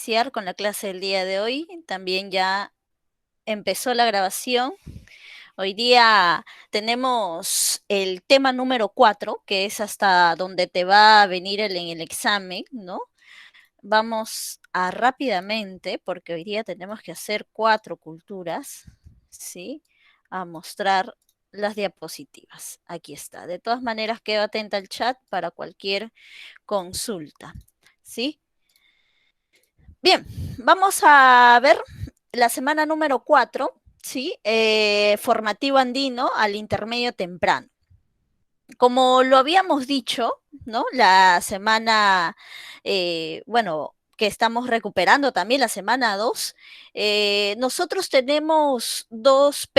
iniciar con la clase del día de hoy. También ya empezó la grabación. Hoy día tenemos el tema número 4, que es hasta donde te va a venir en el examen, ¿no? Vamos a rápidamente, porque hoy día tenemos que hacer 4 culturas, ¿sí? A mostrar las diapositivas. Aquí está. De todas maneras, quedo atenta al chat para cualquier consulta, ¿sí? Bien, vamos a ver la semana número 4, ¿sí? Formativo andino al intermedio temprano. Como lo habíamos dicho, ¿no? La semana, bueno, que estamos recuperando también la semana 2, nosotros tenemos dos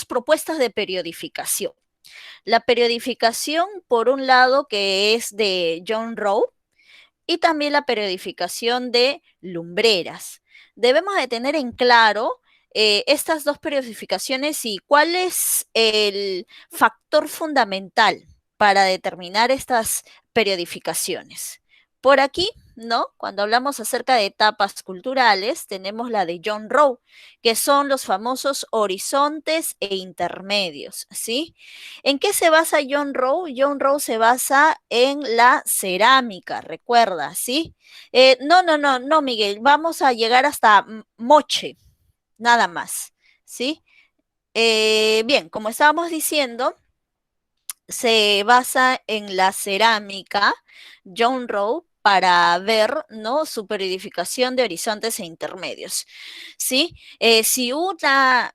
propuestas de periodificación. La periodificación, por un lado, que es de John Rowe, y también la periodificación de lumbreras. Debemos de tener en claro estas dos periodificaciones y cuál es el factor fundamental para determinar estas periodificaciones. Por aquí, ¿no? Cuando hablamos acerca de etapas culturales, tenemos la de John Rowe, que son los famosos horizontes e intermedios, ¿sí? ¿En qué se basa John Rowe? John Rowe se basa en la cerámica, recuerda, ¿sí? No, Miguel, vamos a llegar hasta Moche, nada más, ¿sí? Bien, como estábamos diciendo, se basa en la cerámica, John Rowe, para ver, ¿no? Su periodificación de horizontes e intermedios, ¿sí? Si una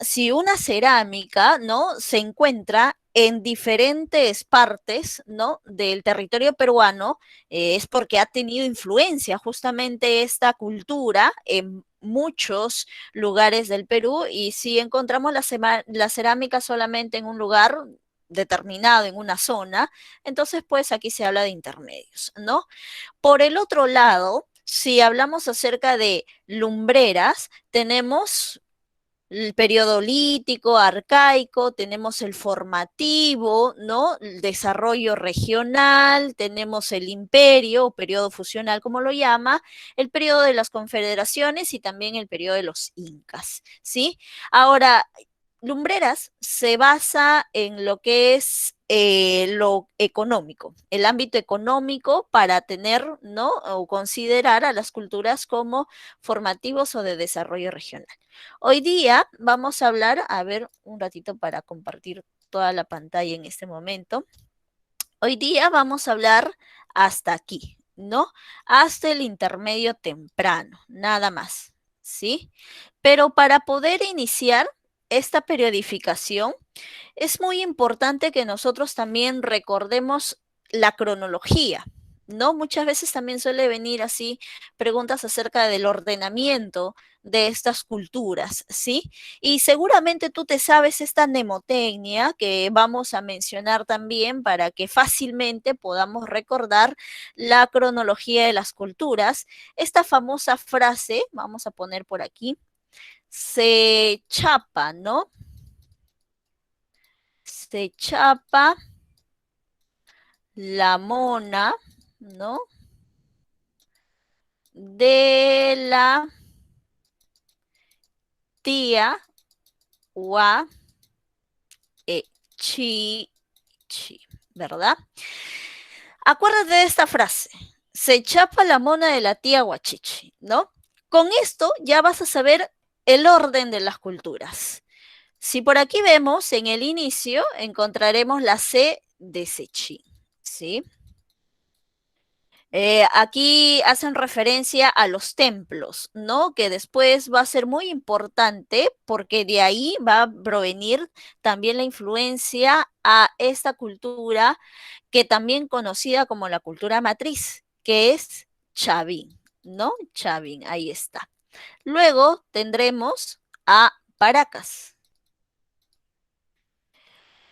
cerámica, ¿no? Se encuentra en diferentes partes, ¿no? Del territorio peruano, es porque ha tenido influencia justamente esta cultura en muchos lugares del Perú, y si encontramos la cerámica solamente en un lugar determinado, en una zona, entonces pues aquí se habla de intermedios, ¿no? Por el otro lado, si hablamos acerca de lumbreras, tenemos el periodo lítico, arcaico, tenemos el formativo, ¿no? El desarrollo regional, tenemos el imperio, o periodo fusional, como lo llama, el periodo de las confederaciones y también el periodo de los incas, ¿sí? Ahora, Lumbreras se basa en lo que es lo económico, el ámbito económico para tener, ¿no? O considerar a las culturas como formativos o de desarrollo regional. Hoy día vamos a hablar, a ver un ratito para compartir toda la pantalla en este momento. Hoy día vamos a hablar hasta aquí, ¿no? Hasta el intermedio temprano, nada más, ¿sí? Pero para poder iniciar esta periodificación, es muy importante que nosotros también recordemos la cronología, ¿no? Muchas veces también suele venir así preguntas acerca del ordenamiento de estas culturas, ¿sí? Y seguramente tú te sabes esta mnemotecnia que vamos a mencionar también para que fácilmente podamos recordar la cronología de las culturas. Esta famosa frase, vamos a poner por aquí, se chapa, ¿no? Se chapa la mona, ¿no? De la tía Chi, chi, ¿verdad? Acuérdate de esta frase. Se chapa la mona de la tía Guachichi, ¿no? Con esto ya vas a saber el orden de las culturas. Si por aquí vemos, en el inicio encontraremos la C de Sechín, ¿sí? Aquí hacen referencia a los templos, ¿no? Que después va a ser muy importante porque de ahí va a provenir también la influencia a esta cultura que también conocida como la cultura matriz, que es Chavín, ¿no? Chavín, ahí está. Luego tendremos a Paracas.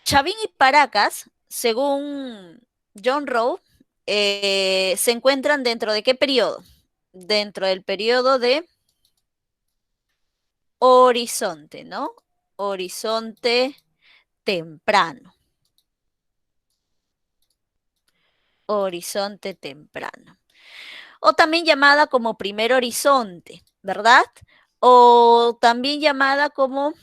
Chavín y Paracas, según John Rowe, se encuentran dentro de qué periodo? Dentro del periodo de horizonte, ¿no? Horizonte temprano. Horizonte temprano. o también llamada como primer horizonte, ¿verdad? O también llamada como,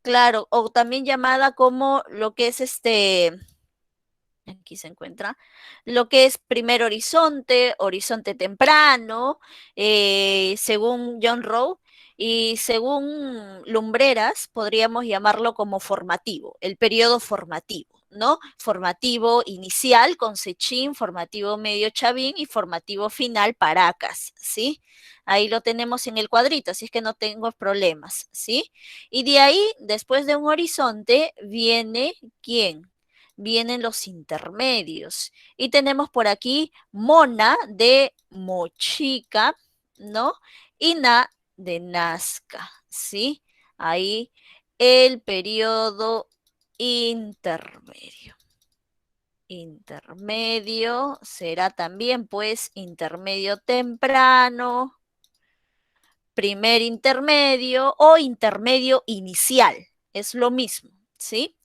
claro, o también llamada como lo que es aquí se encuentra, lo que es primer horizonte, horizonte temprano, según John Rowe, y según Lumbreras, podríamos llamarlo como formativo, el periodo formativo, ¿no? Formativo inicial con Sechín, formativo medio Chavín y formativo final Paracas, ¿sí? Ahí lo tenemos en el cuadrito, así es que no tengo problemas, ¿sí? Y de ahí, después de un horizonte, viene ¿quién? Vienen los intermedios. Y tenemos por aquí Mona de Mochica, ¿no? Y Na de Nazca, ¿sí? Ahí el periodo intermedio. Intermedio será también, pues, intermedio temprano, primer intermedio o intermedio inicial. Es lo mismo, ¿sí?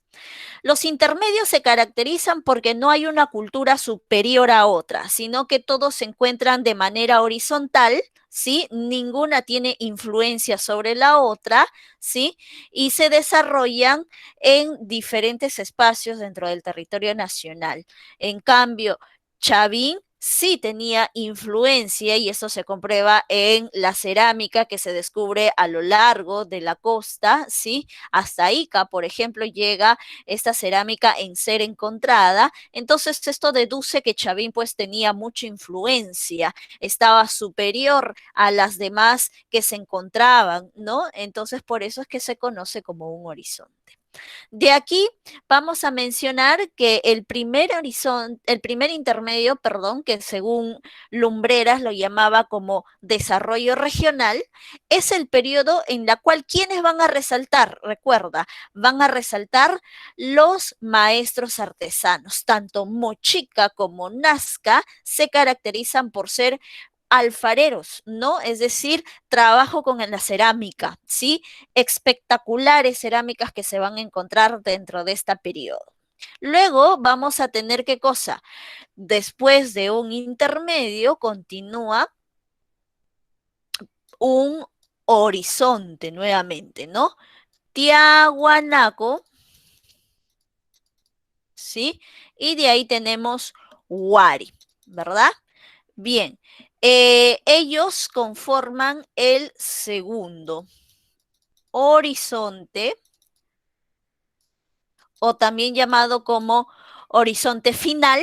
Los intermedios se caracterizan porque no hay una cultura superior a otra, sino que todos se encuentran de manera horizontal, ¿sí? Ninguna tiene influencia sobre la otra, ¿sí? Y se desarrollan en diferentes espacios dentro del territorio nacional. En cambio, Chavín sí tenía influencia y eso se comprueba en la cerámica que se descubre a lo largo de la costa, ¿sí? Hasta Ica, por ejemplo, llega esta cerámica en ser encontrada. Entonces esto deduce que Chavín pues tenía mucha influencia, estaba superior a las demás que se encontraban, ¿no? Entonces por eso es que se conoce como un horizonte. De aquí vamos a mencionar que el primer horizonte, el primer intermedio, perdón, que según Lumbreras lo llamaba como desarrollo regional, es el periodo en la cual quienes van a resaltar, recuerda, van a resaltar los maestros artesanos. Tanto Mochica como Nazca se caracterizan por ser alfareros, ¿no? Es decir, trabajo con la cerámica, ¿sí? Espectaculares cerámicas que se van a encontrar dentro de este periodo. Luego vamos a tener qué cosa? Después de un intermedio continúa un horizonte nuevamente, ¿no? Tiahuanaco, ¿sí? Y de ahí tenemos Huari, ¿verdad? Bien, ellos conforman el segundo horizonte o también llamado como horizonte final,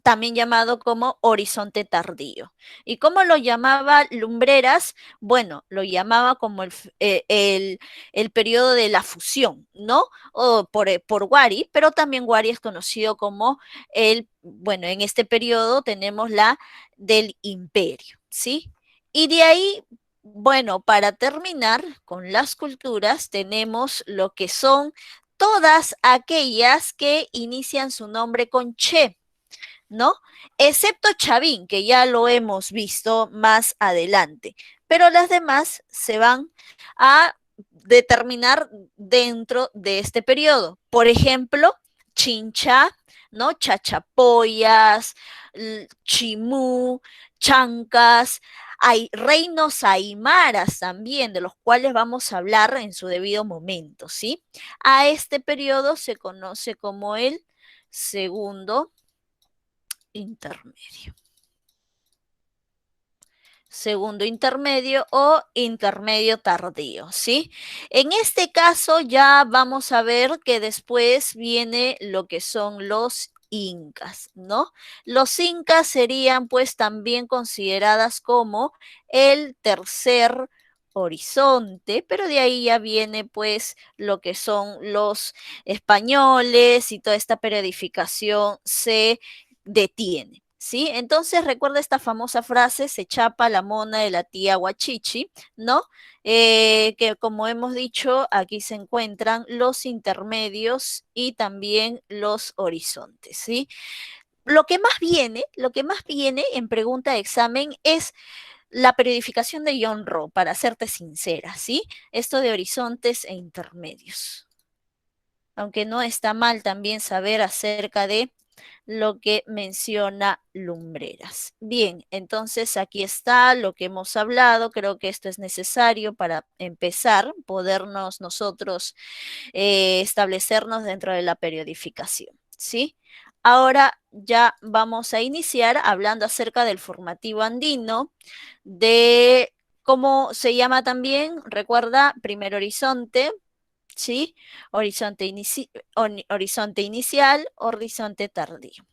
también llamado como horizonte tardío. ¿Y cómo lo llamaba Lumbreras? Bueno, lo llamaba como el periodo de la fusión, ¿no? O por Wari, pero también Wari es conocido como bueno, en este periodo tenemos la del imperio, ¿sí? Y de ahí, bueno, para terminar con las culturas, tenemos lo que son todas aquellas que inician su nombre con che, ¿no? Excepto Chavín, que ya lo hemos visto más adelante, pero las demás se van a determinar dentro de este periodo. Por ejemplo, Chincha, ¿no? Chachapoyas, Chimú, Chancas, hay reinos aymaras también, de los cuales vamos a hablar en su debido momento, ¿sí? A este periodo se conoce como el segundo intermedio. Segundo intermedio o intermedio tardío, ¿sí? En este caso ya vamos a ver que después viene lo que son los incas, ¿no? Los incas serían pues también consideradas como el tercer horizonte, pero de ahí ya viene pues lo que son los españoles y toda esta periodificación se detiene. ¿Sí? Entonces recuerda esta famosa frase, se chapa la mona de la tía Huachichi, ¿no? Que como hemos dicho, aquí se encuentran los intermedios y también los horizontes, ¿sí? Lo que más viene en pregunta de examen es la periodificación de John Rowe, para serte sincera, ¿sí? Esto de horizontes e intermedios. Aunque no está mal también saber acerca de lo que menciona Lumbreras. Bien, entonces aquí está lo que hemos hablado. Creo que esto es necesario para empezar, podernos nosotros establecernos dentro de la periodificación, ¿sí? Ahora ya vamos a iniciar hablando acerca del formativo andino, de cómo se llama también, recuerda, primer horizonte, ¿sí? Horizonte inicial, horizonte tardío.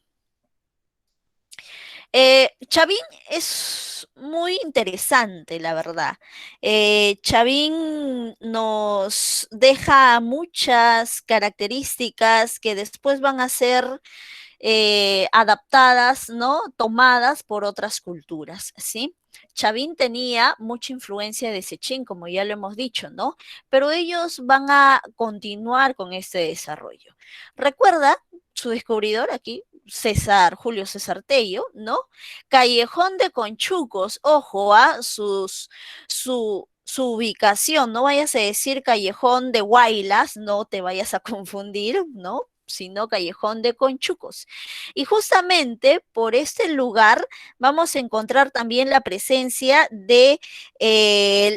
Chavín es muy interesante, la verdad. Chavín nos deja muchas características que después van a ser adaptadas, ¿no? Tomadas por otras culturas, ¿sí? Chavín tenía mucha influencia de Sechín, como ya lo hemos dicho, ¿no? Pero ellos van a continuar con este desarrollo. Recuerda su descubridor aquí, Julio César Tello, ¿no? Callejón de Conchucos, ojo a su ubicación, no vayas a decir Callejón de Huaylas, no te vayas a confundir, ¿no? Sino Callejón de Conchucos. Y justamente por este lugar vamos a encontrar también la presencia de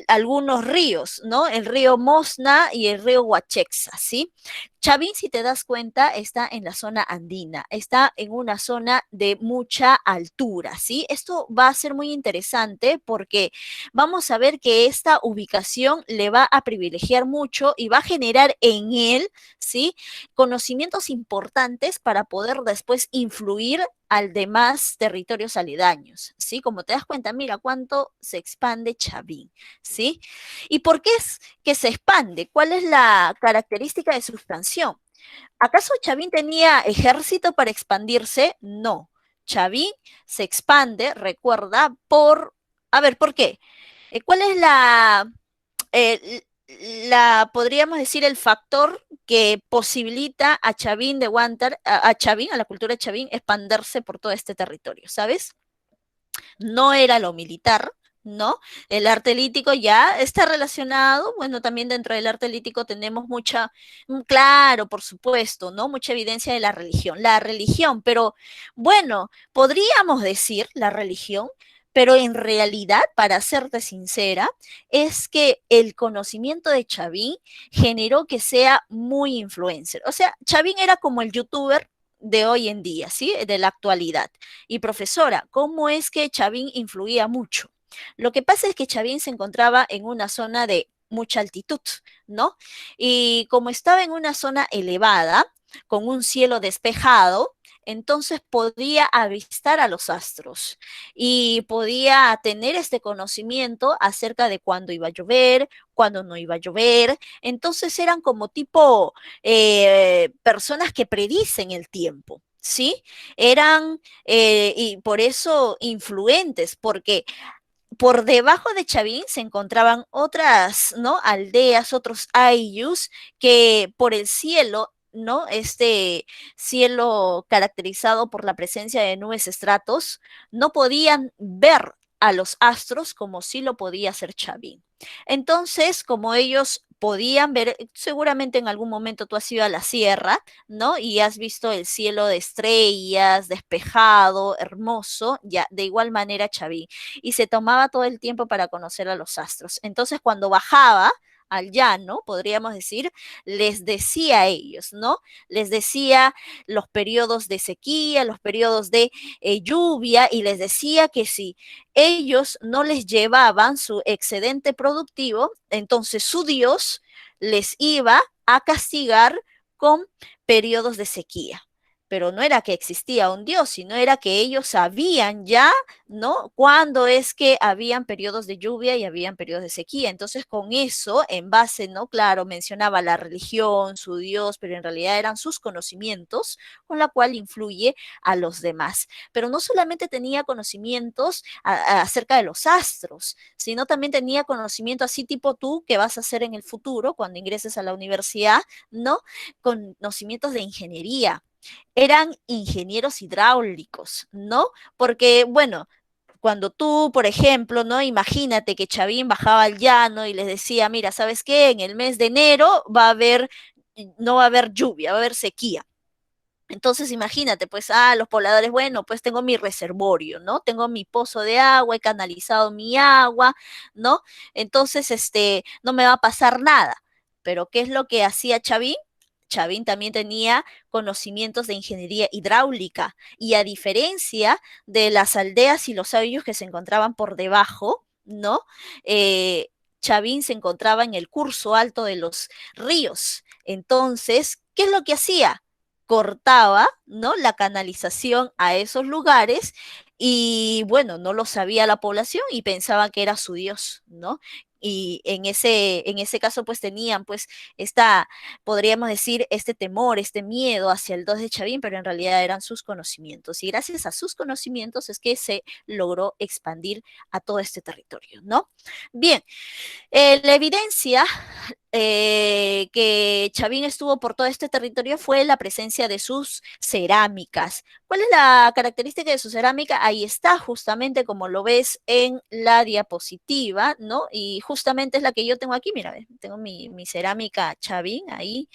algunos ríos, ¿no? El río Mosna y el río Huachexa, ¿sí? Chavín, si te das cuenta, está en la zona andina, está en una zona de mucha altura, ¿sí? Esto va a ser muy interesante porque vamos a ver que esta ubicación le va a privilegiar mucho y va a generar en él, ¿sí? Conocimientos importantes para poder después influir al demás territorios aledaños, ¿sí? Como te das cuenta, mira cuánto se expande Chavín, ¿sí? ¿Y por qué es que se expande? ¿Cuál es la característica de su expansión? ¿Acaso Chavín tenía ejército para expandirse? No. Chavín se expande, recuerda, A ver, ¿por qué? ¿Cuál es eh, podríamos decir, el factor que posibilita a Chavín de Huántar, a Chavín, a la cultura de Chavín, expandirse por todo este territorio, ¿sabes? No era lo militar, ¿no? El arte lítico ya está relacionado, bueno, también dentro del arte lítico tenemos claro, por supuesto, ¿no? Mucha evidencia de la religión, pero bueno, podríamos decir la religión, pero en realidad, para serte sincera, es que el conocimiento de Chavín generó que sea muy influencer. O sea, Chavín era como el youtuber de hoy en día, ¿sí? De la actualidad. Y profesora, ¿cómo es que Chavín influía mucho? Lo que pasa es que Chavín se encontraba en una zona de mucha altitud, ¿no? Y como estaba en una zona elevada, con un cielo despejado, entonces podía avistar a los astros y podía tener este conocimiento acerca de cuándo iba a llover, cuándo no iba a llover. Entonces eran como tipo personas que predicen el tiempo. ¿Sí? Eran, y por eso influentes, porque por debajo de Chavín se encontraban otras, ¿no? Aldeas, otros ayllus que por el cielo, ¿no? Este cielo caracterizado por la presencia de nubes estratos, no podían ver a los astros como sí lo podía hacer Chavín. Entonces, como ellos podían ver, seguramente en algún momento tú has ido a la sierra, ¿no? Y has visto el cielo de estrellas, despejado, hermoso, ya, de igual manera Chavín y se tomaba todo el tiempo para conocer a los astros. Entonces, cuando bajaba al llano, podríamos decir, les decía a ellos, ¿no? Les decía los periodos de sequía, los periodos de lluvia, y les decía que si ellos no les llevaban su excedente productivo, entonces su Dios les iba a castigar con periodos de sequía. Pero no era que existía un Dios, sino era que ellos sabían ya, ¿no? Cuándo es que habían periodos de lluvia y habían periodos de sequía. Entonces, con eso, en base, ¿no? Claro, mencionaba la religión, su Dios, pero en realidad eran sus conocimientos con la cual influye a los demás. Pero no solamente tenía conocimientos acerca de los astros, sino también tenía conocimiento así tipo tú que vas a hacer en el futuro cuando ingreses a la universidad, ¿no? Conocimientos de ingeniería, eran ingenieros hidráulicos, ¿no? Porque, bueno, cuando tú, por ejemplo, ¿no? Imagínate que Chavín bajaba al llano y les decía, mira, ¿sabes qué? En el mes de enero no va a haber lluvia, va a haber sequía. Entonces, imagínate, pues, los pobladores, bueno, pues tengo mi reservorio, ¿no? Tengo mi pozo de agua, he canalizado mi agua, ¿no? Entonces, no me va a pasar nada. Pero, ¿qué es lo que hacía Chavín? Chavín también tenía conocimientos de ingeniería hidráulica y a diferencia de las aldeas y los sabios que se encontraban por debajo, ¿no? Eh, Chavín se encontraba en el curso alto de los ríos. Entonces, ¿qué es lo que hacía? Cortaba, ¿no? La canalización a esos lugares y bueno, no lo sabía la población y pensaba que era su Dios, ¿no? Y en ese caso, pues tenían, pues, esta, podríamos decir, este temor, este miedo hacia el 2 de Chavín, pero en realidad eran sus conocimientos. Y gracias a sus conocimientos es que se logró expandir a todo este territorio, ¿no? Bien, la evidencia que Chavín estuvo por todo este territorio fue la presencia de sus cerámicas. ¿Cuál es la característica de su cerámica? Ahí está, justamente como lo ves en la diapositiva, ¿no? Y justamente es la que yo tengo aquí, mira, tengo mi cerámica Chavín ahí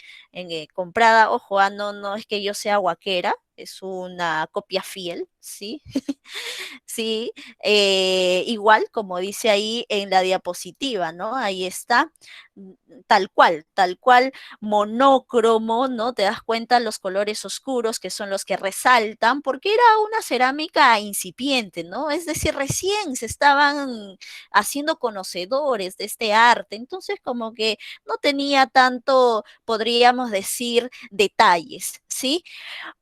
comprada, ojo, no, no es que yo sea guaquera, es una copia fiel, ¿sí? Sí, igual como dice ahí en la diapositiva, ¿no? Ahí está, tal cual, monócromo, ¿no? Te das cuenta los colores oscuros que son los que resaltan, porque era una cerámica incipiente, ¿no? Es decir, recién se estaban haciendo conocedores de este arte, entonces como que no tenía tanto, podríamos decir, detalles, ¿sí?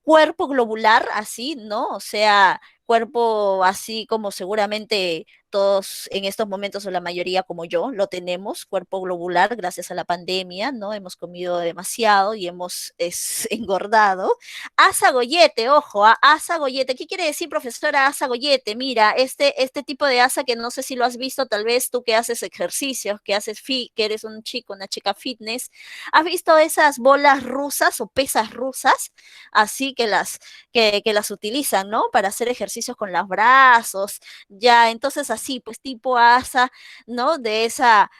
Cuerpo globular, así, ¿no? O sea, cuerpo así como seguramente todos en estos momentos o la mayoría como yo lo tenemos, cuerpo globular gracias a la pandemia, ¿no? Hemos comido demasiado y hemos engordado. Asa Goyete, ojo, asa Goyete. ¿Qué quiere decir, profesora Asa Goyete? Mira, este tipo de asa que no sé si lo has visto, tal vez tú que haces ejercicios, que eres un chico, una chica fitness, ¿has visto esas bolas rusas o pesas rusas? Así que las utilizan, ¿no? Para hacer ejercicios con los brazos, ya, entonces así, pues tipo asa, ¿no? De esa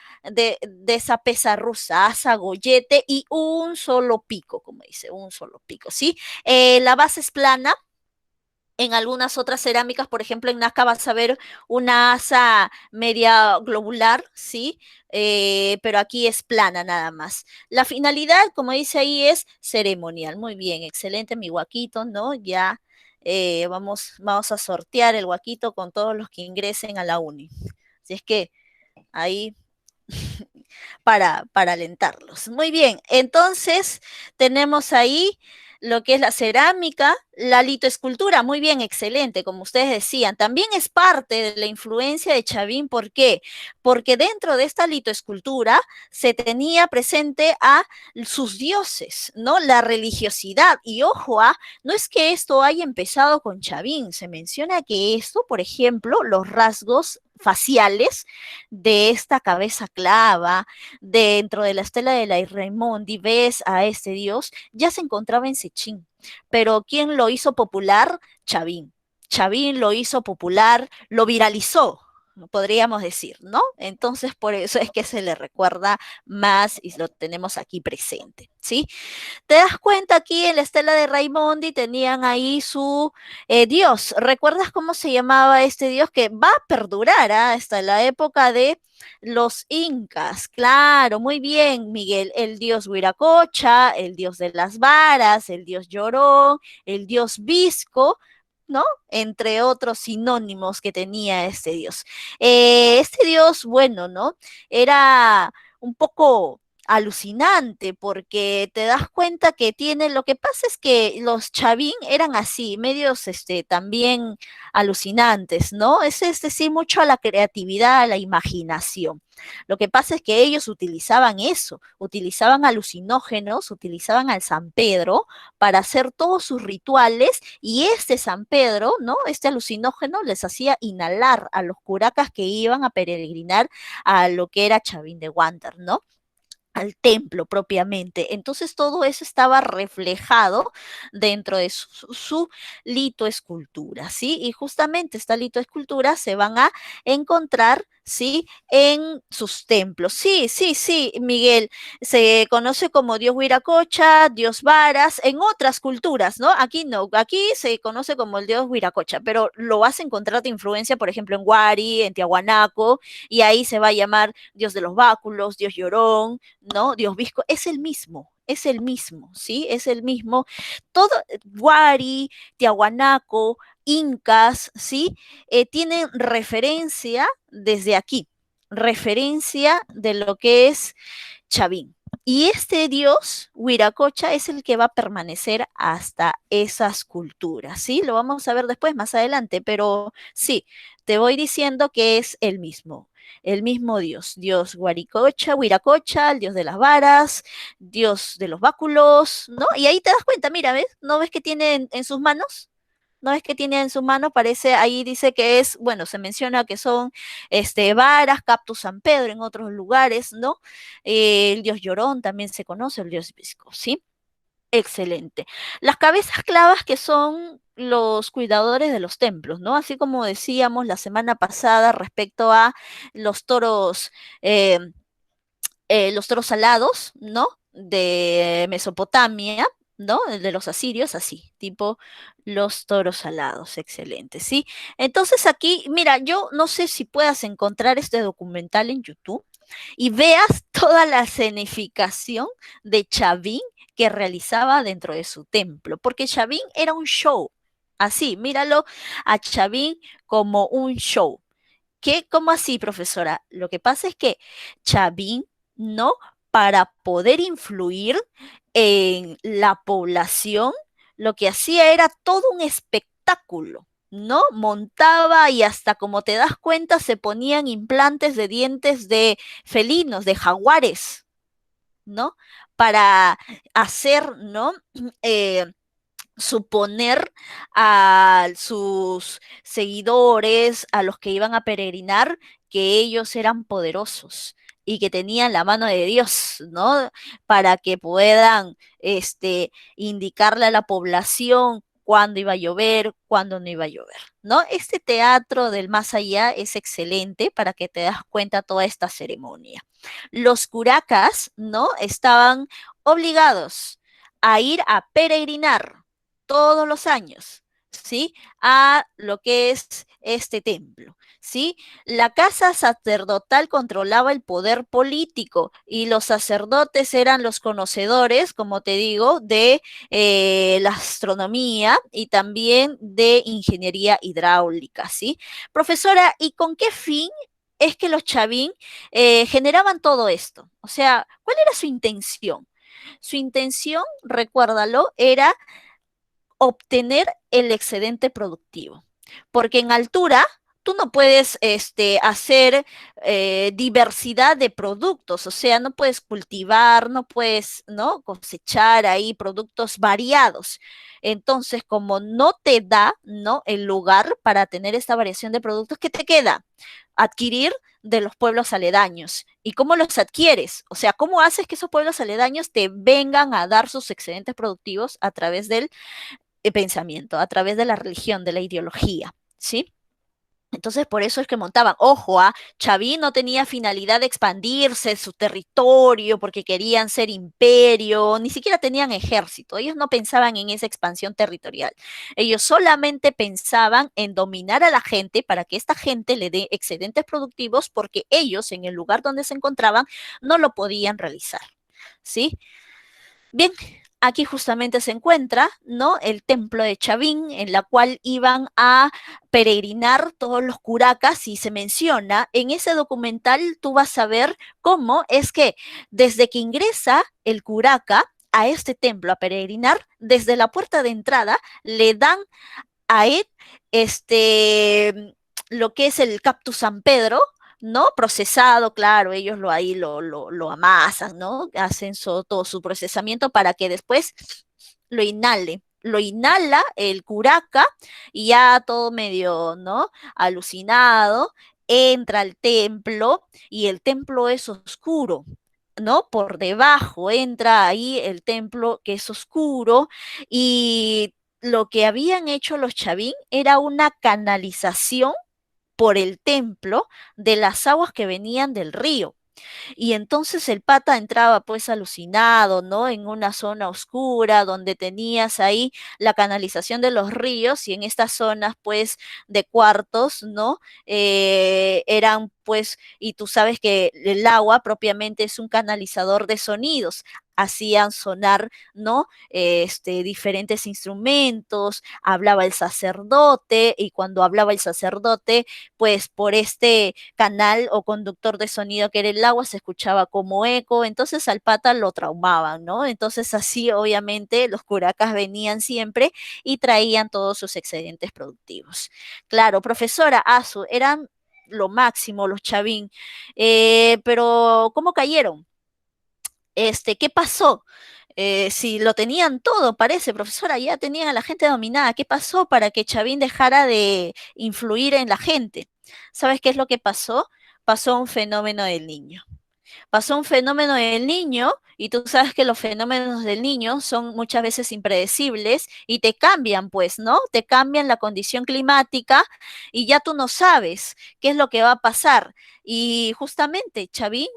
pesa rusa, asa, gollete y un solo pico, como dice, un solo pico, ¿sí? La base es plana, en algunas otras cerámicas, por ejemplo, en Nazca vas a ver una asa media globular, ¿sí? Pero aquí es plana nada más. La finalidad, como dice ahí, es ceremonial. Muy bien, excelente mi guaquito, ¿no? Ya vamos a sortear el guaquito con todos los que ingresen a la uni. Así es que ahí para alentarlos. Muy bien, entonces tenemos ahí lo que es la cerámica, la litoescultura, muy bien, excelente, como ustedes decían. También es parte de la influencia de Chavín, ¿por qué? Porque dentro de esta litoescultura se tenía presente a sus dioses, ¿no? La religiosidad. Y ojo, no es que esto haya empezado con Chavín, se menciona que esto, por ejemplo, los rasgos faciales de esta cabeza clava, dentro de la estela de la Raimondi, ves a este dios, ya se encontraba en Sechín. Pero ¿quién lo hizo popular? Chavín. Chavín lo hizo popular, lo viralizó, podríamos decir, ¿no? Entonces, por eso es que se le recuerda más y lo tenemos aquí presente, ¿sí? Te das cuenta aquí en la estela de Raimondi tenían ahí su dios. ¿Recuerdas cómo se llamaba este dios que va a perdurar hasta la época de los incas? Claro, muy bien, Miguel. El dios Huiracocha, el dios de las varas, el dios Llorón, el dios Visco, ¿no? Entre otros sinónimos que tenía este dios. Este dios, bueno, ¿no? Era un poco alucinante porque te das cuenta que tiene, lo que pasa es que los Chavín eran así, medios también alucinantes, ¿no? Es decir, mucho a la creatividad, a la imaginación. Lo que pasa es que ellos utilizaban eso, utilizaban alucinógenos, utilizaban al San Pedro para hacer todos sus rituales y este San Pedro, ¿no? Este alucinógeno les hacía inhalar a los curacas que iban a peregrinar a lo que era Chavín de Huántar, ¿no? al templo propiamente. Entonces todo eso estaba reflejado dentro de su litoescultura, ¿sí? Y justamente esta litoescultura se van a encontrar, ¿sí? En sus templos. Sí, sí, sí, Miguel, se conoce como Dios Huiracocha, Dios Varas, en otras culturas, ¿no? Aquí no, aquí se conoce como el Dios Huiracocha, pero lo vas a encontrar de influencia, por ejemplo, en Huari, en Tiahuanaco, y ahí se va a llamar Dios de los báculos, Dios llorón, ¿no? Dios Visco, es el mismo, ¿sí? Es el mismo. Todo, Wari, Tiahuanaco, Incas, ¿sí? Tienen referencia desde aquí, referencia de lo que es Chavín. Y este dios, Huiracocha, es el que va a permanecer hasta esas culturas, ¿sí? Lo vamos a ver después, más adelante, pero sí, te voy diciendo que es el mismo dios, dios Huaricocha, Huiracocha, el dios de las varas, dios de los báculos, ¿no? Y ahí te das cuenta, mira, ¿ves? ¿No ves que tiene en sus manos? ¿No es que tiene en su mano? Parece, ahí dice que es, bueno, se menciona que son varas, Cactus San Pedro en otros lugares, ¿no? El dios Llorón también se conoce, el dios Visco, ¿sí? Excelente. Las cabezas clavas que son los cuidadores de los templos, ¿no? Así como decíamos la semana pasada respecto a los toros, eh, los toros alados, ¿no? De Mesopotamia, ¿no? El de los asirios, así, tipo los toros alados, excelente, ¿sí? Entonces aquí, mira, yo no sé si puedas encontrar este documental en YouTube y veas toda la escenificación de Chavín que realizaba dentro de su templo, porque Chavín era un show, así, míralo a Chavín como un show. ¿Qué? ¿Cómo así, profesora? Lo que pasa es que Chavín, ¿no? Para poder influir en la población, lo que hacía era todo un espectáculo, ¿no? Montaba y hasta como te das cuenta se ponían implantes de dientes de felinos, de jaguares, ¿no? Para hacer, ¿no? Eh, suponer a sus seguidores, a los que iban a peregrinar, que ellos eran poderosos y que tenían la mano de Dios, ¿no? Para que puedan, indicarle a la población cuándo iba a llover, cuándo no iba a llover, ¿no? Este teatro del más allá es excelente para que te das cuenta toda esta ceremonia. Los curacas, ¿no? Estaban obligados a ir a peregrinar todos los años, ¿sí? A lo que es este templo, ¿sí? La casa sacerdotal controlaba el poder político y los sacerdotes eran los conocedores, como te digo, de la astronomía y también de ingeniería hidráulica, ¿sí? Profesora, ¿y con qué fin es que los Chavín generaban todo esto? O sea, ¿cuál era su intención? Su intención, recuérdalo, era obtener el excedente productivo. Porque en altura tú no puedes hacer diversidad de productos, o sea, no puedes cultivar, no puedes, ¿no? Cosechar ahí productos variados. Entonces, como no te da, ¿no? El lugar para tener esta variación de productos, ¿qué te queda? Adquirir de los pueblos aledaños. ¿Y cómo los adquieres? O sea, ¿cómo haces que esos pueblos aledaños te vengan a dar sus excedentes productivos a través del pensamiento, a través de la religión, de la ideología, ¿sí? Entonces, por eso es que montaban, ojo, Chavín no tenía finalidad de expandirse su territorio porque querían ser imperio, ni siquiera tenían ejército, ellos no pensaban en esa expansión territorial, ellos solamente pensaban en dominar a la gente para que esta gente le dé excedentes productivos porque ellos en el lugar donde se encontraban no lo podían realizar, ¿sí? Bien, aquí justamente se encuentra, ¿no? El templo de Chavín, en la cual iban a peregrinar todos los curacas y se menciona, en ese documental tú vas a ver cómo es que desde que ingresa el curaca a este templo a peregrinar, desde la puerta de entrada le dan a él lo que es el Cactus San Pedro, ¿no? Procesado, claro, ellos lo amasan, ¿no? Hacen todo su procesamiento para que después lo inhale. Lo inhala el curaca y ya todo medio, ¿no? Alucinado, entra al templo y el templo es oscuro. ¿no? Por debajo entra ahí el templo que es oscuro y lo que habían hecho los Chavín era una canalización por el templo de las aguas que venían del río. Y entonces el pata entraba pues alucinado, ¿no? En una zona oscura donde tenías ahí la canalización de los ríos y en estas zonas pues de cuartos, ¿no? Eran pues, y tú sabes que el agua propiamente es un canalizador de sonidos. Hacían sonar, ¿no? Diferentes instrumentos, hablaba el sacerdote y cuando hablaba el sacerdote, pues por este canal o conductor de sonido que era el agua se escuchaba como eco, entonces al pata lo traumaban, ¿no? Entonces así obviamente los curacas venían siempre y traían todos sus excedentes productivos. Claro, profesora Azu, eran lo máximo los Chavín, pero ¿cómo cayeron? ¿Qué pasó? Si lo tenían todo, parece, profesora, ya tenían a la gente dominada. ¿Qué pasó para que Chavín dejara de influir en la gente? ¿Sabes qué es lo que pasó? Pasó un fenómeno del niño. Pasó un fenómeno del niño y tú sabes que los fenómenos del niño son muchas veces impredecibles y te cambian, pues, ¿no? Te cambian la condición climática y ya tú no sabes qué es lo que va a pasar. Y justamente Chavín,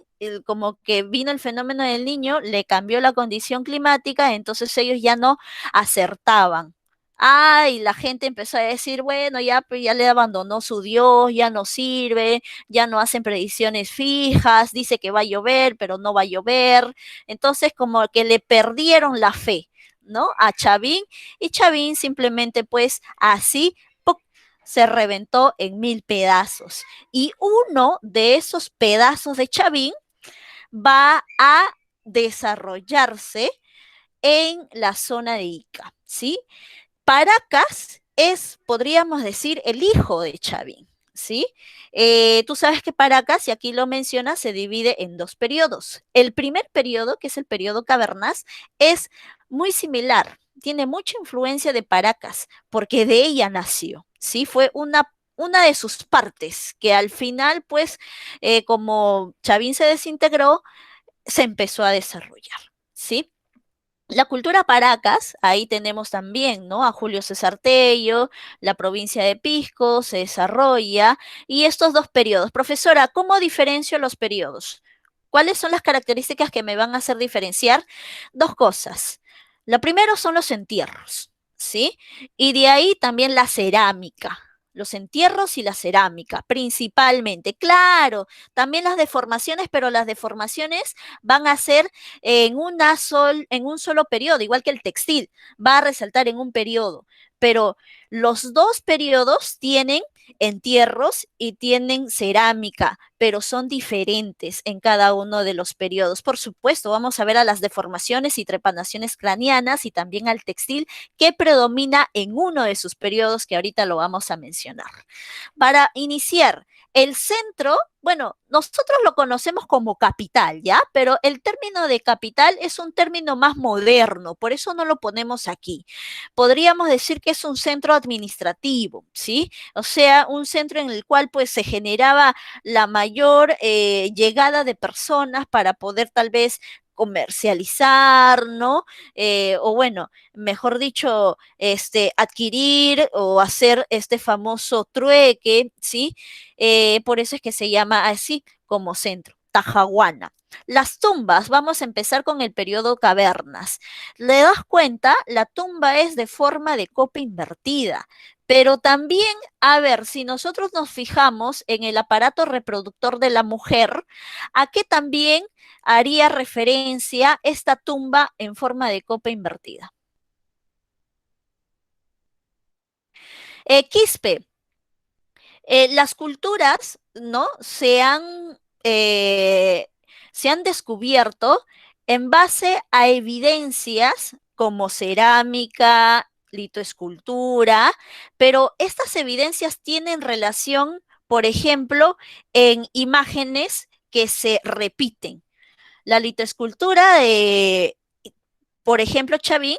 como que vino el fenómeno del niño, le cambió la condición climática, entonces ellos ya no acertaban. Ah, y la gente empezó a decir, bueno, ya, pues, ya le abandonó su Dios, ya no sirve, ya no hacen predicciones fijas, dice que va a llover, pero no va a llover. Entonces, como que le perdieron la fe, ¿no? A Chavín, y Chavín simplemente, pues, así ¡puc! Se reventó en mil pedazos. Y uno de esos pedazos de Chavín va a desarrollarse en la zona de Ica, ¿sí? Paracas es, podríamos decir, el hijo de Chavín, ¿sí? Tú sabes que Paracas, y aquí lo menciona, se divide en dos periodos. El primer periodo, que es el periodo Cavernas, es muy similar, tiene mucha influencia de Paracas, porque de ella nació, ¿sí? Fue una de sus partes, que al final, pues, como Chavín se desintegró, se empezó a desarrollar, ¿sí? La cultura Paracas, ahí tenemos también, ¿no? A Julio César Tello, la provincia de Pisco se desarrolla, y estos dos periodos. Profesora, ¿cómo diferencio los periodos? ¿Cuáles son las características que me van a hacer diferenciar? Dos cosas. Lo primero son los entierros, ¿sí? Y de ahí también la cerámica. Los entierros y la cerámica, principalmente. Claro, también las deformaciones, pero las deformaciones van a ser en un solo periodo, igual que el textil, va a resaltar en un periodo, pero los dos periodos tienen entierros y tienen cerámica, pero son diferentes en cada uno de los periodos. Por supuesto, vamos a ver a las deformaciones y trepanaciones craneanas y también al textil que predomina en uno de sus periodos que ahorita lo vamos a mencionar. Para iniciar, el centro, bueno, nosotros lo conocemos como capital, ¿ya? Pero el término de capital es un término más moderno, por eso no lo ponemos aquí. Podríamos decir que es un centro administrativo, ¿sí? O sea, un centro en el cual pues se generaba la mayor llegada de personas para poder tal vez comercializar, ¿no? O bueno, mejor dicho, adquirir o hacer este famoso trueque, ¿sí? Por eso es que se llama así como centro, Tajahuana. Las tumbas, vamos a empezar con el periodo cavernas. ¿Le das cuenta? La tumba es de forma de copa invertida, pero también, a ver, si nosotros nos fijamos en el aparato reproductor de la mujer, ¿a qué también haría referencia esta tumba en forma de copa invertida? Quispe, las culturas, ¿no? Se han descubierto en base a evidencias como cerámica, litoescultura, pero estas evidencias tienen relación, por ejemplo, en imágenes que se repiten. La litoescultura de, por ejemplo, Chavín,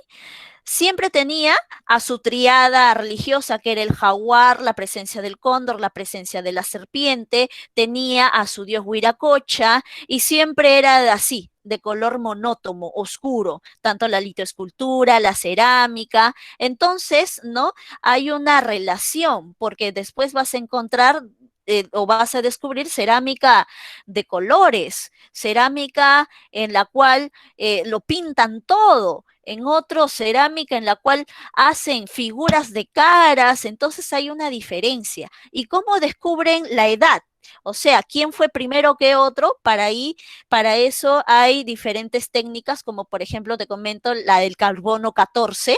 siempre tenía a su triada religiosa, que era el jaguar, la presencia del cóndor, la presencia de la serpiente, tenía a su dios Huiracocha, y siempre era así, de color monótono, oscuro, tanto la litoescultura, la cerámica. Entonces, ¿no? Hay una relación, porque después vas a encontrar o vas a descubrir cerámica de colores, cerámica en la cual lo pintan todo, en otro cerámica en la cual hacen figuras de caras, entonces hay una diferencia. ¿Y cómo descubren la edad? O sea, quién fue primero que otro, para eso hay diferentes técnicas, como por ejemplo te comento la del carbono 14,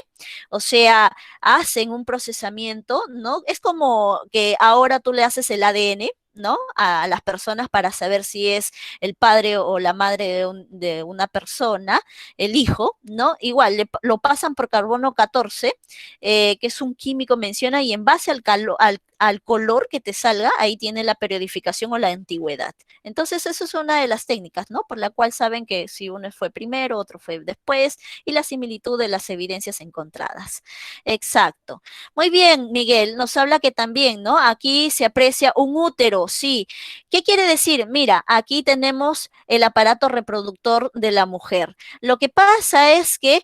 o sea, hacen un procesamiento, ¿no? Es como que ahora tú le haces el ADN, ¿no? A las personas para saber si es el padre o la madre de una persona, el hijo, ¿no? Igual lo pasan por carbono 14, que es un químico, menciona, y en base al color que te salga, ahí tiene la periodificación o la antigüedad. Entonces, eso es una de las técnicas, ¿no? Por la cual saben que si uno fue primero, otro fue después, y la similitud de las evidencias encontradas. Exacto. Muy bien, Miguel, nos habla que también, ¿no? Aquí se aprecia un útero, sí. ¿Qué quiere decir? Mira, aquí tenemos el aparato reproductor de la mujer. Lo que pasa es que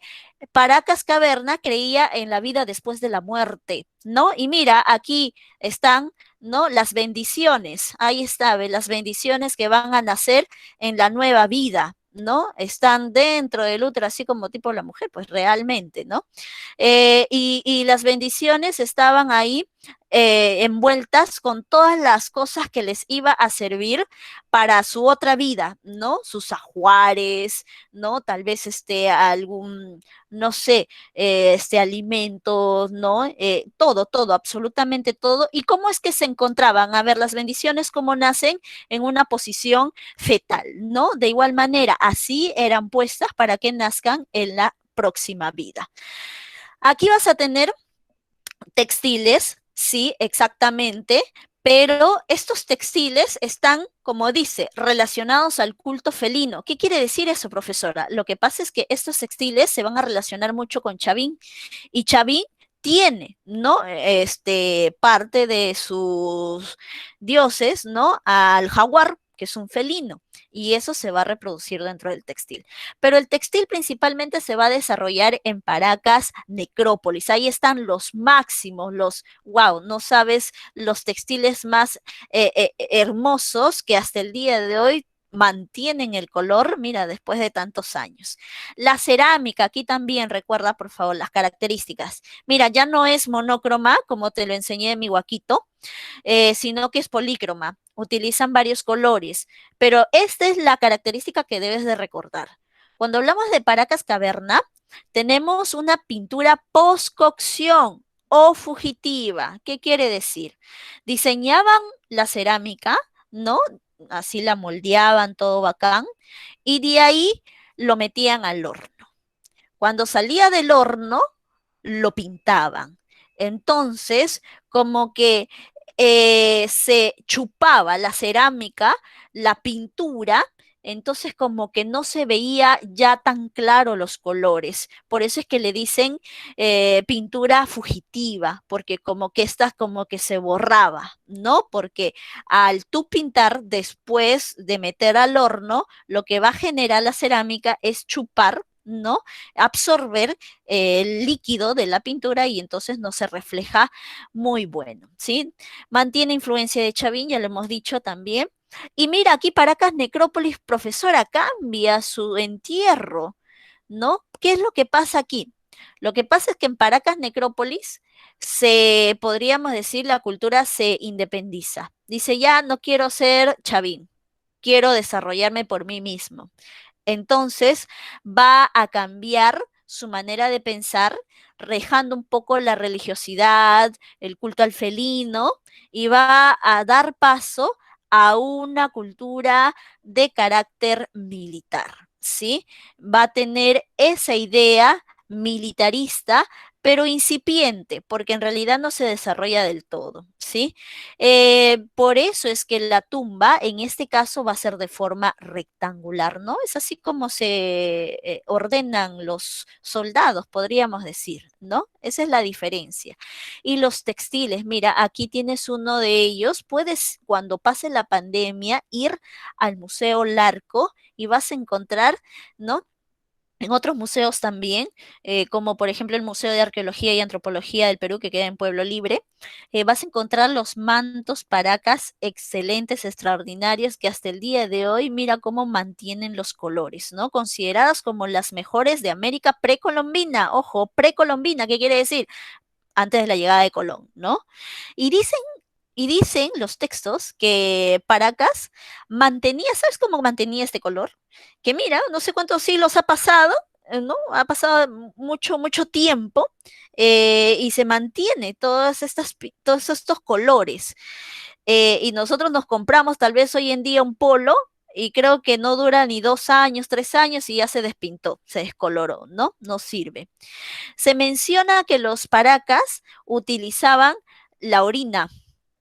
Paracas Caverna creía en la vida después de la muerte, ¿no? Y mira, aquí están, ¿no? Las bendiciones, ahí está, ¿ve? Las bendiciones que van a nacer en la nueva vida, ¿no? Están dentro del útero, así como tipo la mujer, pues realmente, ¿no? Y las bendiciones estaban ahí envueltas con todas las cosas que les iba a servir para su otra vida, ¿no? Sus ajuares, ¿no? Tal vez algún, no sé, alimentos, ¿no? Todo, absolutamente todo. ¿Y cómo es que se encontraban? A ver, las bendiciones, ¿cómo nacen? En una posición fetal, ¿no? De igual manera, así eran puestas para que nazcan en la próxima vida. Aquí vas a tener textiles, sí, exactamente, pero estos textiles están, como dice, relacionados al culto felino. ¿Qué quiere decir eso, profesora? Lo que pasa es que estos textiles se van a relacionar mucho con Chavín, y Chavín tiene, ¿no? Parte de sus dioses, ¿no? Al jaguar, que es un felino, y eso se va a reproducir dentro del textil. Pero el textil principalmente se va a desarrollar en Paracas, Necrópolis. Ahí están los máximos, wow, no sabes, los textiles más hermosos que hasta el día de hoy mantienen el color, mira, después de tantos años. La cerámica, aquí también recuerda, por favor, las características. Mira, ya no es monócroma, como te lo enseñé en mi huaquito, sino que es polícroma. Utilizan varios colores, pero esta es la característica que debes de recordar. Cuando hablamos de Paracas Caverna, tenemos una pintura post-cocción o fugitiva. ¿Qué quiere decir? Diseñaban la cerámica, ¿no? Así la moldeaban, todo bacán, y de ahí lo metían al horno. Cuando salía del horno, lo pintaban. Entonces, como que se chupaba la cerámica, la pintura, entonces como que no se veía ya tan claro los colores. Por eso es que le dicen pintura fugitiva, porque como que esta como que se borraba, ¿no? Porque al tú pintar después de meter al horno, lo que va a generar la cerámica es chupar, ¿no? Absorber el líquido de la pintura, y entonces no se refleja muy bueno, ¿sí? Mantiene influencia de Chavín, ya lo hemos dicho también. Y mira, aquí Paracas Necrópolis, profesora, cambia su entierro, ¿no? ¿Qué es lo que pasa aquí? Lo que pasa es que en Paracas Necrópolis podríamos decir, la cultura se independiza. Dice, ya no quiero ser Chavín, quiero desarrollarme por mí mismo. Entonces va a cambiar su manera de pensar, dejando un poco la religiosidad, el culto al felino, y va a dar paso a una cultura de carácter militar, ¿sí? Va a tener esa idea militarista, pero incipiente, porque en realidad no se desarrolla del todo, ¿sí? Por eso es que la tumba en este caso va a ser de forma rectangular, ¿no? Es así como se ordenan los soldados, podríamos decir, ¿no? Esa es la diferencia. Y los textiles, mira, aquí tienes uno de ellos. Puedes, cuando pase la pandemia, ir al Museo Larco y vas a encontrar, ¿no? En otros museos también, como por ejemplo el Museo de Arqueología y Antropología del Perú, que queda en Pueblo Libre, vas a encontrar los mantos paracas excelentes, extraordinarios, que hasta el día de hoy mira cómo mantienen los colores, ¿no? Consideradas como las mejores de América precolombina. Ojo, precolombina, ¿qué quiere decir? Antes de la llegada de Colón, ¿no? Y dicen los textos que Paracas mantenía, ¿sabes cómo mantenía este color? Que mira, no sé cuántos siglos ha pasado, ¿no? Ha pasado mucho, mucho tiempo y se mantiene todos estos colores. Y nosotros nos compramos tal vez hoy en día un polo y creo que no dura ni 2 años, 3 años y ya se despintó, se descoloró, ¿no? No sirve. Se menciona que los paracas utilizaban la orina,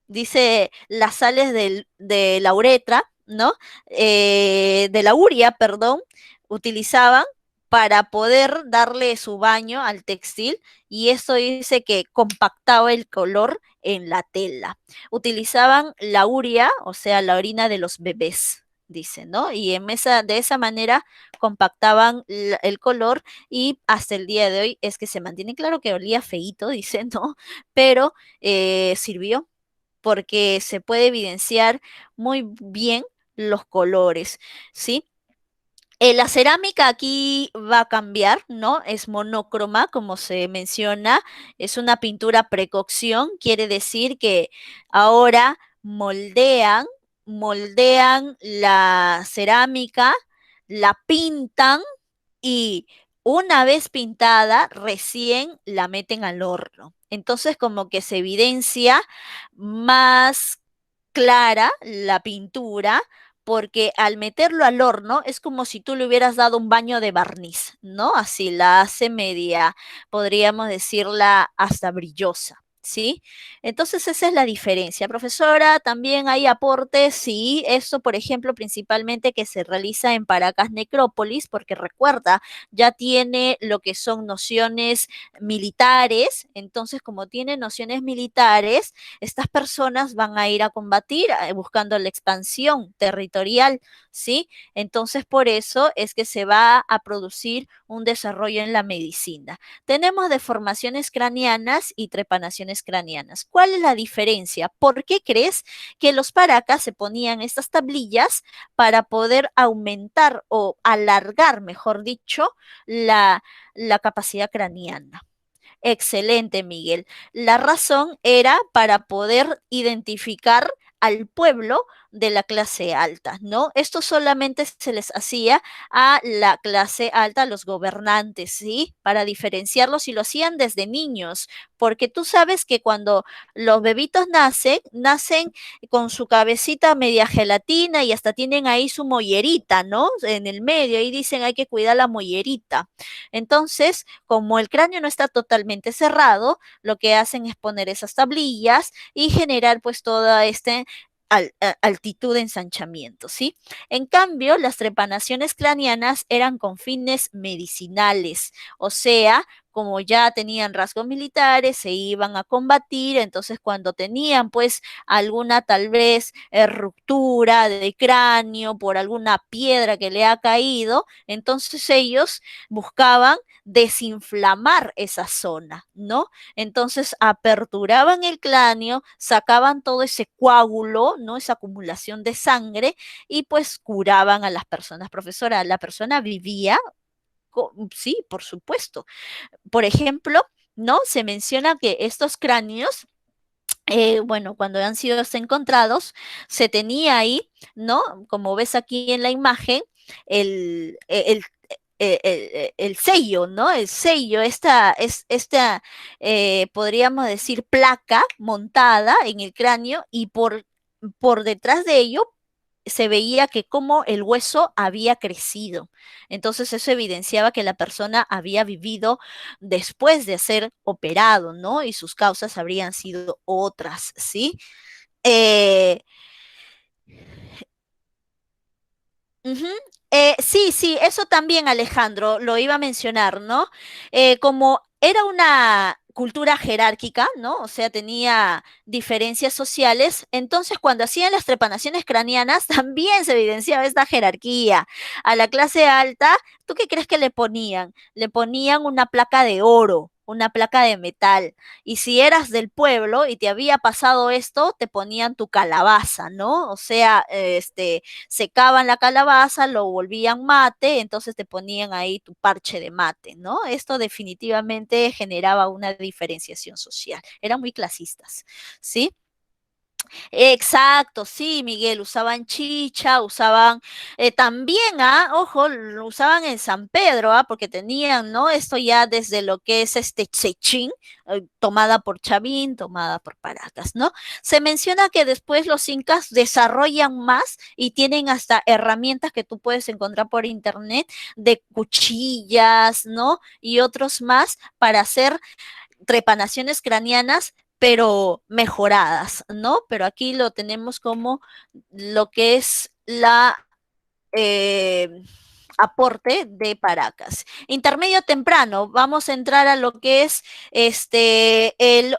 dice las sales de la uretra, ¿no? De la uria, perdón, utilizaban para poder darle su baño al textil y esto dice que compactaba el color en la tela. Utilizaban la uria, o sea, la orina de los bebés, dice, ¿no? Y de esa manera compactaban el color y hasta el día de hoy es que se mantiene claro que olía feíto, dice, ¿no? Pero sirvió porque se puede evidenciar muy bien los colores, ¿sí? La cerámica aquí va a cambiar, ¿no? Es monócroma, como se menciona, es una pintura precocción, quiere decir que ahora moldean la cerámica, la pintan y una vez pintada, recién la meten al horno. Entonces, como que se evidencia más clara la pintura, porque al meterlo al horno es como si tú le hubieras dado un baño de barniz, ¿no? Así la hace media, podríamos decirla hasta brillosa. ¿Sí? Entonces esa es la diferencia. Profesora, también hay aportes, sí, eso por ejemplo principalmente que se realiza en Paracas Necrópolis, porque recuerda, ya tiene lo que son nociones militares, entonces como tiene nociones militares, estas personas van a ir a combatir buscando la expansión territorial, ¿sí? Entonces, por eso es que se va a producir un desarrollo en la medicina. Tenemos deformaciones craneanas y trepanaciones craneanas. ¿Cuál es la diferencia? ¿Por qué crees que los paracas se ponían estas tablillas para poder aumentar o alargar, mejor dicho, la capacidad craneana? Excelente, Miguel. La razón era para poder identificar al pueblo de la clase alta, ¿no? Esto solamente se les hacía a la clase alta, a los gobernantes, ¿sí? Para diferenciarlos y lo hacían desde niños, porque tú sabes que cuando los bebitos nacen con su cabecita media gelatina y hasta tienen ahí su mollerita, ¿no? En el medio, ahí dicen hay que cuidar la mollerita. Entonces, como el cráneo no está totalmente cerrado, lo que hacen es poner esas tablillas y generar pues toda esta altitud de ensanchamiento, ¿sí? En cambio, las trepanaciones craneanas eran con fines medicinales, o sea, como ya tenían rasgos militares, se iban a combatir, entonces cuando tenían pues alguna tal vez ruptura de cráneo por alguna piedra que le ha caído, entonces ellos buscaban desinflamar esa zona, ¿no? Entonces aperturaban el cráneo, sacaban todo ese coágulo, ¿no? Esa acumulación de sangre y pues curaban a las personas. Profesora, la persona vivía, sí, por supuesto. Por ejemplo, ¿no? Se menciona que estos cráneos bueno, cuando han sido encontrados, se tenía ahí, ¿no? Como ves aquí en la imagen, el, el, el sello, ¿no? El sello, esta podríamos decir, placa montada en el cráneo y por detrás de ello se veía que como el hueso había crecido. Entonces eso evidenciaba que la persona había vivido después de ser operado, ¿no? Y sus causas habrían sido otras, ¿sí? Eh, Ujú. Sí, sí, eso también, Alejandro, lo iba a mencionar, ¿no? Como era una cultura jerárquica, ¿no? O sea, tenía diferencias sociales, entonces cuando hacían las trepanaciones craneanas también se evidenciaba esta jerarquía. A la clase alta, ¿tú qué crees que le ponían? Le ponían una placa de oro, una placa de metal. Y si eras del pueblo y te había pasado esto, te ponían tu calabaza, ¿no? O sea, secaban la calabaza, lo volvían mate, entonces te ponían ahí tu parche de mate, ¿no? Esto definitivamente generaba una diferenciación social. Eran muy clasistas, ¿sí? Exacto, sí, Miguel, usaban chicha, usaban también, ojo, lo usaban en San Pedro, porque tenían, ¿no? Esto ya desde lo que es este Chechín, tomada por Chavín, tomada por Paracas, ¿no? Se menciona que después los incas desarrollan más y tienen hasta herramientas que tú puedes encontrar por internet de cuchillas, ¿no? Y otros más para hacer trepanaciones craneanas, pero mejoradas, ¿no? Pero aquí lo tenemos como lo que es la aporte de Paracas. Intermedio temprano, vamos a entrar a lo que es el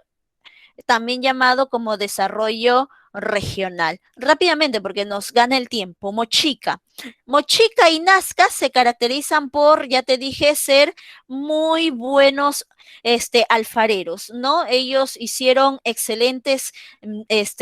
también llamado como desarrollo regional. Rápidamente, porque nos gana el tiempo, Mochica. Mochica y Nazca se caracterizan por, ya te dije, ser muy buenos alfareros, ¿no? Ellos hicieron excelentes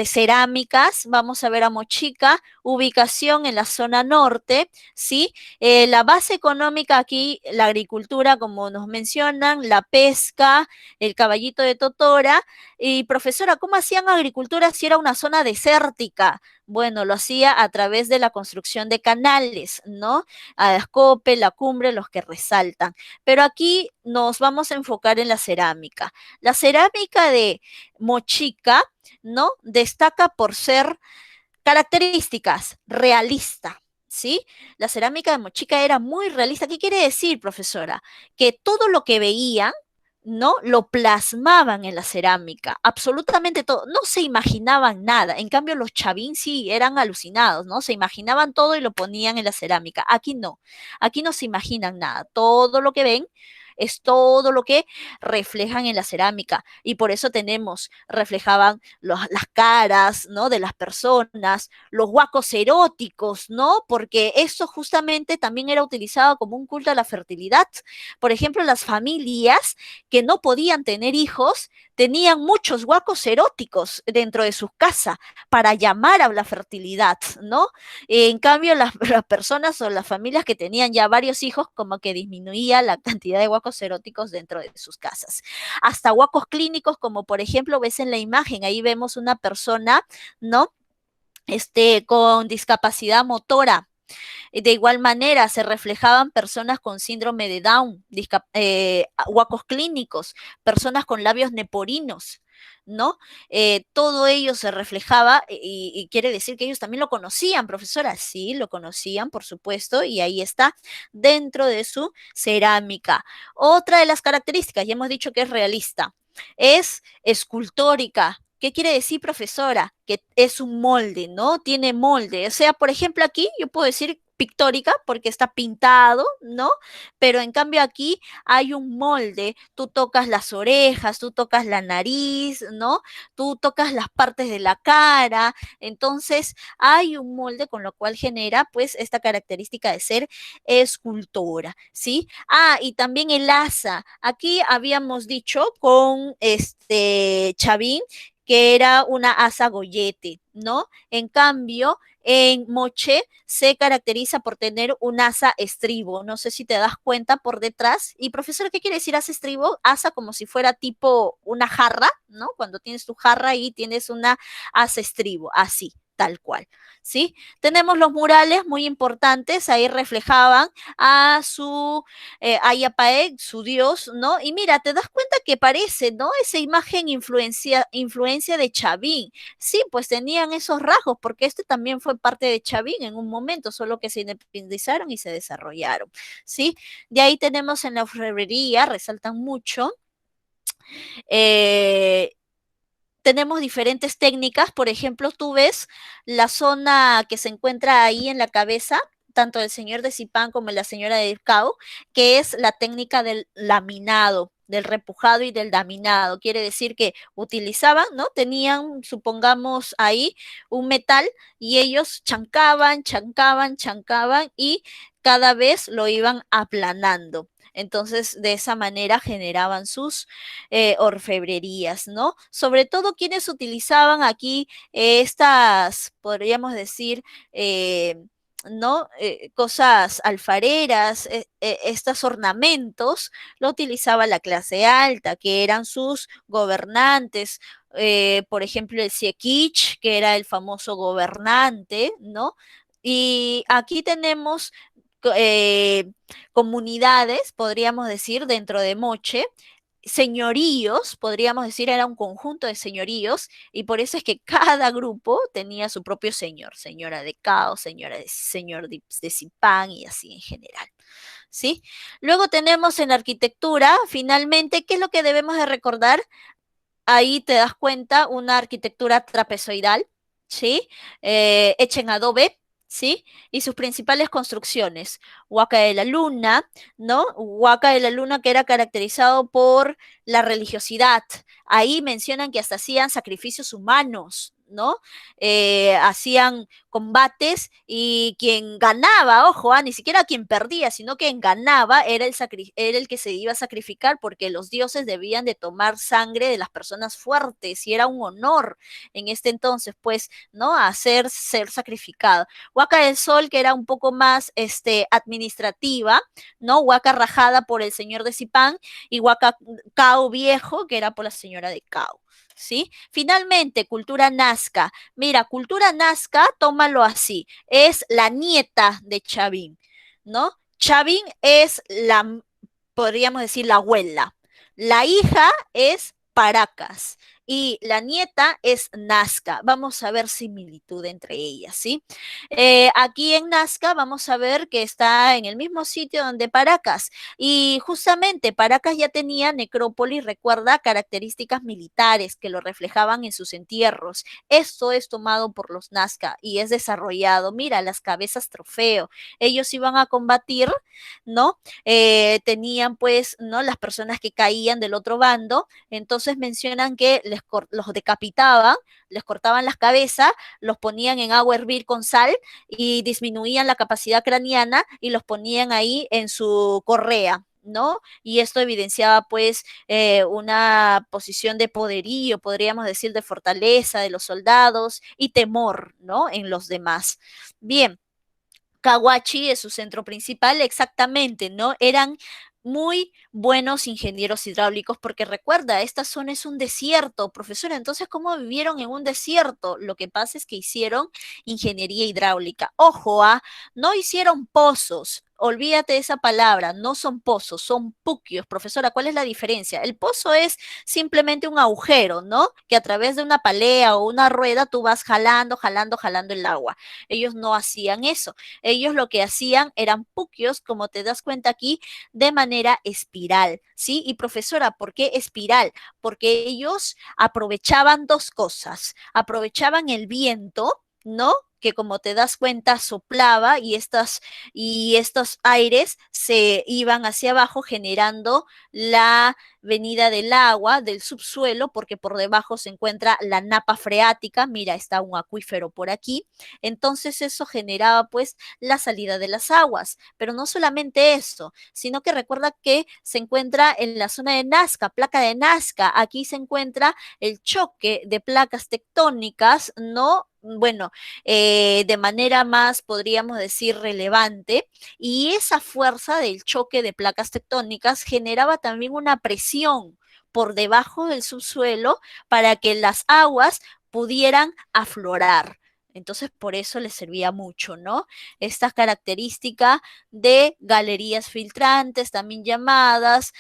cerámicas. Vamos a ver a Mochica, ubicación en la zona norte, ¿sí? La base económica aquí, la agricultura, como nos mencionan, la pesca, el caballito de Totora. Y profesora, ¿cómo hacían agricultura si era una zona desértica? Bueno, lo hacía a través de la construcción de canales, ¿no? A Escope, la cumbre, los que resaltan. Pero aquí nos vamos a enfocar en la cerámica. La cerámica de Mochica, ¿no? Destaca por ser características realista. ¿Sí? La cerámica de Mochica era muy realista. ¿Qué quiere decir, profesora? Que todo lo que veían, ¿no? Lo plasmaban en la cerámica, absolutamente todo, no se imaginaban nada, en cambio los chavín sí eran alucinados, ¿no? Se imaginaban todo y lo ponían en la cerámica, aquí no se imaginan nada, todo lo que ven es todo lo que reflejan en la cerámica y por eso tenemos, reflejaban las caras, ¿no? De las personas, los huacos eróticos, ¿no? Porque eso justamente también era utilizado como un culto a la fertilidad. Por ejemplo, las familias que no podían tener hijos, tenían muchos huacos eróticos dentro de sus casas para llamar a la fertilidad, ¿no? En cambio, las personas o las familias que tenían ya varios hijos, como que disminuía la cantidad de huacos eróticos dentro de sus casas. Hasta huacos clínicos, como por ejemplo ves en la imagen, ahí vemos una persona, ¿no? Con discapacidad motora, de igual manera, se reflejaban personas con síndrome de Down, huacos clínicos, personas con labios neporinos, ¿no? Todo ello se reflejaba y quiere decir que ellos también lo conocían, profesora. Sí, lo conocían, por supuesto, y ahí está dentro de su cerámica. Otra de las características, ya hemos dicho que es realista, es escultórica. ¿Qué quiere decir, profesora? Que es un molde, ¿no? Tiene molde. O sea, por ejemplo, aquí yo puedo decir pictórica porque está pintado, ¿no? Pero en cambio aquí hay un molde. Tú tocas las orejas, tú tocas la nariz, ¿no? Tú tocas las partes de la cara. Entonces hay un molde con lo cual genera pues esta característica de ser escultora, ¿sí? Y también el asa. Aquí habíamos dicho con Chavín que era una asa goyete, ¿no? En cambio, en Moche se caracteriza por tener un asa estribo. No sé si te das cuenta por detrás. Y profesor, ¿qué quiere decir asa estribo? Asa como si fuera tipo una jarra, ¿no? Cuando tienes tu jarra y tienes una asa estribo, así. tal cual, ¿sí? Tenemos los murales muy importantes, ahí reflejaban a su Ayapaec, su dios, ¿no? Y mira, te das cuenta que parece, ¿no? Esa imagen influencia de Chavín. Sí, pues tenían esos rasgos, porque este también fue parte de Chavín en un momento, solo que se independizaron y se desarrollaron, ¿sí? De ahí tenemos en la orfebrería, resaltan mucho, eh, tenemos diferentes técnicas, por ejemplo, tú ves la zona que se encuentra ahí en la cabeza, tanto del señor de Zipán como de la señora de Cao, que es la técnica del laminado, del repujado y del laminado. Quiere decir que utilizaban, ¿no? Tenían, supongamos, ahí un metal y ellos chancaban, chancaban, chancaban y cada vez lo iban aplanando. Entonces, de esa manera generaban sus orfebrerías, ¿no? Sobre todo quienes utilizaban aquí estas, podríamos decir, ¿no? Cosas alfareras, estos ornamentos, lo utilizaba la clase alta, que eran sus gobernantes. Por ejemplo, el Siequich, que era el famoso gobernante, ¿no? Y aquí tenemos eh, comunidades, podríamos decir, dentro de Moche, señoríos, podríamos decir, era un conjunto de señoríos, y por eso es que cada grupo tenía su propio señor, señora de Cao, señor de Zipán y así en general. ¿Sí? Luego tenemos en arquitectura, finalmente, ¿qué es lo que debemos de recordar? Ahí te das cuenta una arquitectura trapezoidal, ¿sí? Hecha en adobe, ¿sí? Y sus principales construcciones, Huaca de la Luna, ¿no? Huaca de la Luna que era caracterizado por la religiosidad. Ahí mencionan que hasta hacían sacrificios humanos, ¿no? Hacían combates y quien ganaba, ojo, ni siquiera quien perdía, sino quien ganaba era el que se iba a sacrificar porque los dioses debían de tomar sangre de las personas fuertes y era un honor en este entonces, pues, ¿no? Hacer ser sacrificado. Huaca del Sol, que era un poco más administrativa, ¿no? Huaca rajada por el señor de Zipán y Huaca Cao Viejo, que era por la señora de Cao. ¿Sí? Finalmente, cultura nazca. Mira, cultura nazca, tómalo así, es la nieta de Chavín, ¿no? Chavín es la, podríamos decir, la abuela. La hija es Paracas y la nieta es Nazca. Vamos a ver similitud entre ellas, ¿sí? Aquí en Nazca vamos a ver que está en el mismo sitio donde Paracas y justamente Paracas ya tenía necrópolis, recuerda, características militares que lo reflejaban en sus entierros. Esto es tomado por los Nazca y es desarrollado. Mira, las cabezas trofeo. Ellos iban a combatir, ¿no? Tenían pues, ¿no? Las personas que caían del otro bando, entonces mencionan que los decapitaban, les cortaban las cabezas, los ponían en agua a hervir con sal y disminuían la capacidad craneana y los ponían ahí en su correa. ¿No? Y esto evidenciaba pues una posición de poderío, podríamos decir, de fortaleza de los soldados y temor, ¿no? En los demás. Bien, Cahuachi es su centro principal, exactamente, ¿no? Eran muy buenos ingenieros hidráulicos porque recuerda, esta zona es un desierto, profesora, entonces, ¿cómo vivieron en un desierto? Lo que pasa es que hicieron ingeniería hidráulica. Ojo, no hicieron pozos. Olvídate de esa palabra, no son pozos, son puquios. Profesora, ¿cuál es la diferencia? El pozo es simplemente un agujero, ¿no? Que a través de una palea o una rueda tú vas jalando, jalando, jalando el agua. Ellos no hacían eso. Ellos lo que hacían eran puquios, como te das cuenta aquí, de manera espiral, ¿sí? Y profesora, ¿por qué espiral? Porque ellos aprovechaban dos cosas. Aprovechaban el viento, ¿no? Que como te das cuenta soplaba y estos aires se iban hacia abajo generando la venida del agua del subsuelo porque por debajo se encuentra la napa freática, mira, está un acuífero por aquí, entonces eso generaba pues la salida de las aguas, pero no solamente eso, sino que recuerda que se encuentra en la zona de Nazca, placa de Nazca, aquí se encuentra el choque de placas tectónicas, ¿no? Bueno, de manera más, podríamos decir, relevante, y esa fuerza del choque de placas tectónicas generaba también una presión por debajo del subsuelo para que las aguas pudieran aflorar. Entonces, por eso les servía mucho, ¿no? Esta característica de galerías filtrantes, también llamadas,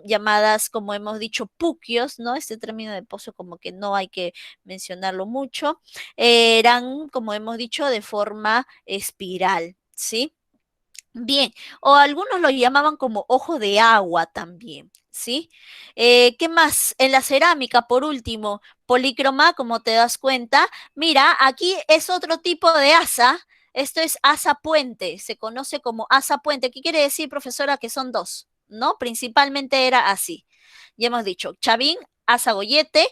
llamadas, como hemos dicho, puquios, ¿no? Este término de pozo como que no hay que mencionarlo mucho, eran, como hemos dicho, de forma espiral, ¿sí? Bien, o algunos lo llamaban como ojo de agua también, ¿sí? ¿Qué más? En la cerámica, por último, polícroma, como te das cuenta. Mira, aquí es otro tipo de asa. Esto es asa puente, se conoce como asa puente. ¿Qué quiere decir, profesora? Que son dos, ¿no? Principalmente era así. Ya hemos dicho, chavín, asa gollete,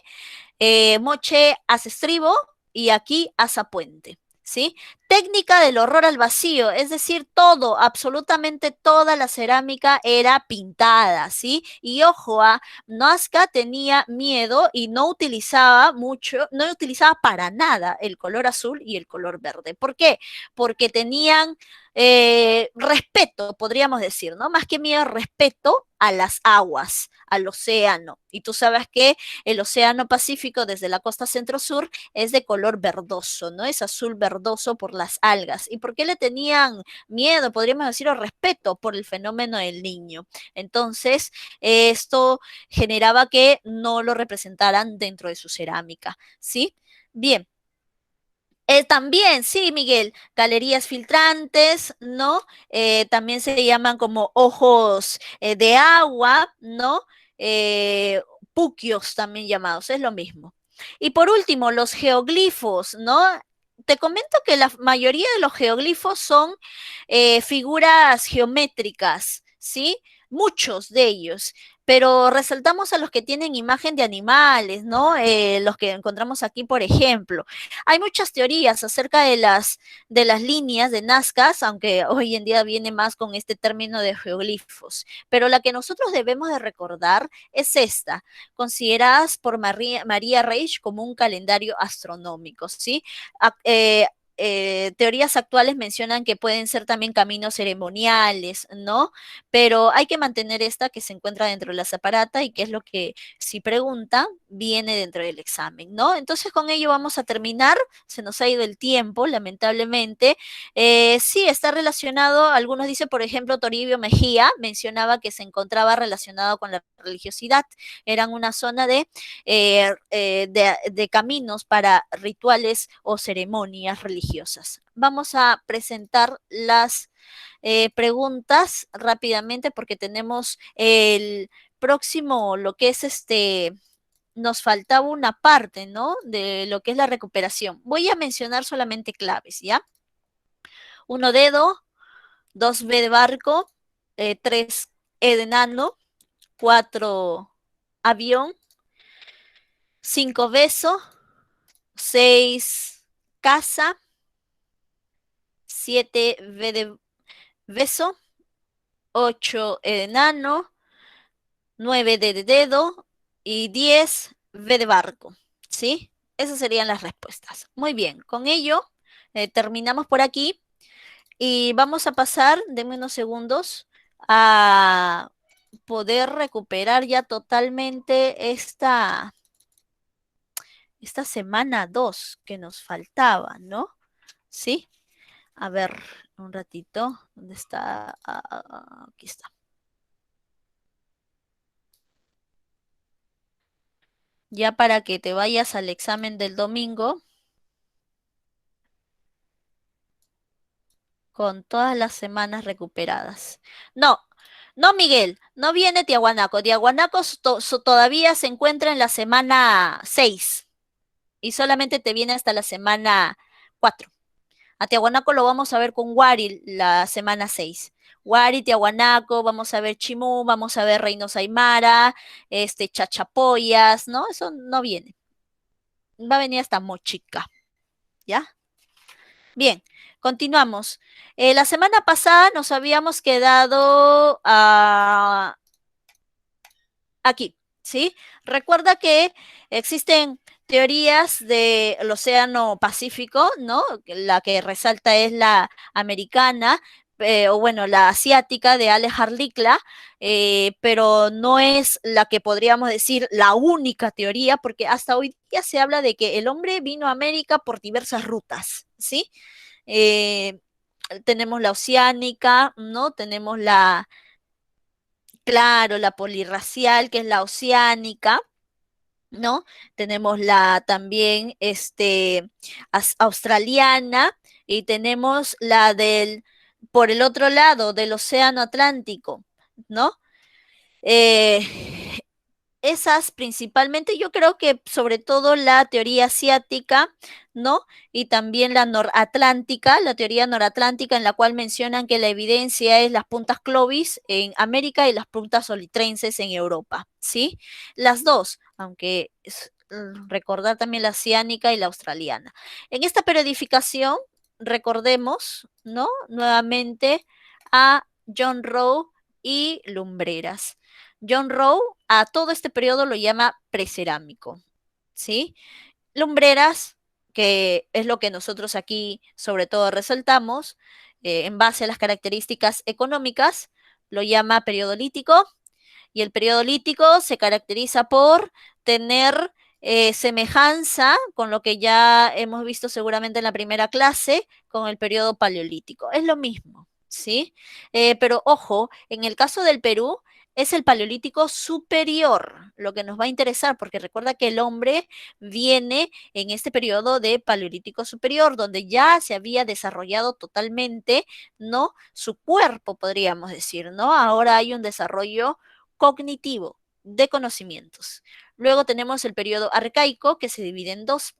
moche, asa estribo y aquí asa puente. ¿Sí? Técnica del horror al vacío, es decir, todo, absolutamente toda la cerámica era pintada, ¿sí? Y ojo, Nazca tenía miedo y no utilizaba mucho, no utilizaba para nada el color azul y el color verde. ¿Por qué? Porque tenían respeto, podríamos decir, ¿no? Más que miedo, respeto a las aguas, al océano. Y tú sabes que el océano Pacífico desde la costa centro-sur es de color verdoso, ¿no? Es azul verdoso por las algas. ¿Y por qué le tenían miedo, podríamos decir, o respeto por el fenómeno del niño? Entonces, esto generaba que no lo representaran dentro de su cerámica, ¿sí? Bien. También, sí, Miguel, galerías filtrantes, ¿no? También se llaman como ojos de agua, ¿no? Eh, puquios también llamados, es lo mismo. Y por último, los geoglifos, ¿no? Te comento que la mayoría de los geoglifos son figuras geométricas, ¿sí? Muchos de ellos, pero resaltamos a los que tienen imagen de animales, ¿no? Los que encontramos aquí, por ejemplo. Hay muchas teorías acerca de las líneas de Nazca, aunque hoy en día viene más con este término de geoglifos, pero la que nosotros debemos de recordar es esta, consideradas por María Reich como un calendario astronómico, ¿sí? Teorías actuales mencionan que pueden ser también caminos ceremoniales, ¿no? Pero hay que mantener esta que se encuentra dentro de la separata y que es lo que, si pregunta, viene dentro del examen, ¿no? Entonces con ello vamos a terminar, se nos ha ido el tiempo, lamentablemente. Sí, está relacionado, algunos dicen, por ejemplo, Toribio Mejía mencionaba que se encontraba relacionado con la religiosidad, eran una zona de caminos para rituales o ceremonias religiosas. Vamos a presentar las preguntas rápidamente porque tenemos el próximo, lo que es nos faltaba una parte, ¿no? De lo que es la recuperación. Voy a mencionar solamente claves, ¿ya? 1 dedo, 2 B de barco, 3 E de nano, 4 avión, 5 beso, 6 casa, 7 B de beso, 8 E de nano, 9 D de dedo y 10 B de barco, ¿sí? Esas serían las respuestas. Muy bien, con ello terminamos por aquí y vamos a pasar, denme unos segundos, a poder recuperar ya totalmente esta semana 2 que nos faltaba, ¿no? ¿Sí? A ver, un ratito, ¿dónde está? Aquí está. Ya para que te vayas al examen del domingo con todas las semanas recuperadas. No, no, Miguel, no viene Tiahuanaco. Tiahuanaco todavía se encuentra en la semana 6 y solamente te viene hasta la semana 4. A Tiahuanaco lo vamos a ver con Wari la semana 6. Wari, Tiahuanaco, vamos a ver Chimú, vamos a ver Reinos Aymara, Chachapoyas, ¿no? Eso no viene. Va a venir hasta Mochica, ¿ya? Bien, continuamos. La semana pasada nos habíamos quedado aquí, ¿sí? Recuerda que existen teorías del Océano Pacífico, ¿no? La que resalta es la americana, o bueno, la asiática de Alex Harlikla, pero no es la que podríamos decir la única teoría, porque hasta hoy día se habla de que el hombre vino a América por diversas rutas, ¿sí? Eh, tenemos la oceánica, ¿no? Tenemos la, claro, la polirracial, que es la oceánica, ¿no? Tenemos la también australiana y tenemos la del, por el otro lado del océano Atlántico, ¿no? Eh, esas principalmente, yo creo que sobre todo la teoría asiática, ¿no? Y también la noratlántica, la teoría noratlántica en la cual mencionan que la evidencia es las puntas Clovis en América y las puntas solitrenses en Europa, ¿sí? Las dos, aunque recordar también la oceánica y la australiana. En esta periodificación, recordemos, ¿no? Nuevamente a John Rowe y Lumbreras. John Rowe a todo este periodo lo llama precerámico, ¿sí? Lumbreras, que es lo que nosotros aquí sobre todo resaltamos, en base a las características económicas, lo llama periodo lítico, y el periodo lítico se caracteriza por tener semejanza con lo que ya hemos visto seguramente en la primera clase, con el periodo paleolítico. Es lo mismo, ¿sí? Pero ojo, en el caso del Perú, es el paleolítico superior lo que nos va a interesar, porque recuerda que el hombre viene en este periodo de paleolítico superior, donde ya se había desarrollado totalmente, ¿no? Su cuerpo, podríamos decir, ¿no? Ahora hay un desarrollo cognitivo de conocimientos. Luego tenemos el periodo arcaico, que se divide en dos.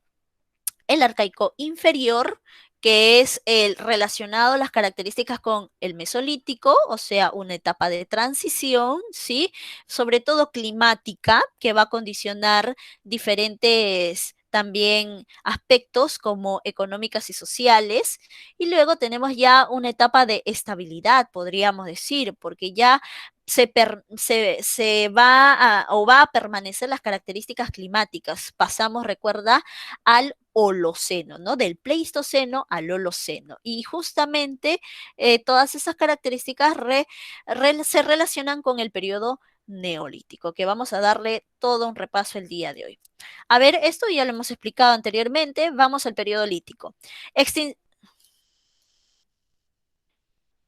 El arcaico inferior, que es el relacionado a las características con el mesolítico, o sea, una etapa de transición, ¿sí? Sobre todo climática, que va a condicionar diferentes también aspectos como económicas y sociales. Y luego tenemos ya una etapa de estabilidad, podríamos decir, porque ya se va a, o va a permanecer las características climáticas. Pasamos, recuerda, al Holoceno, ¿no? Del Pleistoceno al Holoceno. Y justamente todas esas características se relacionan con el periodo neolítico, que vamos a darle todo un repaso el día de hoy. A ver, esto ya lo hemos explicado anteriormente, vamos al periodo lítico. Extin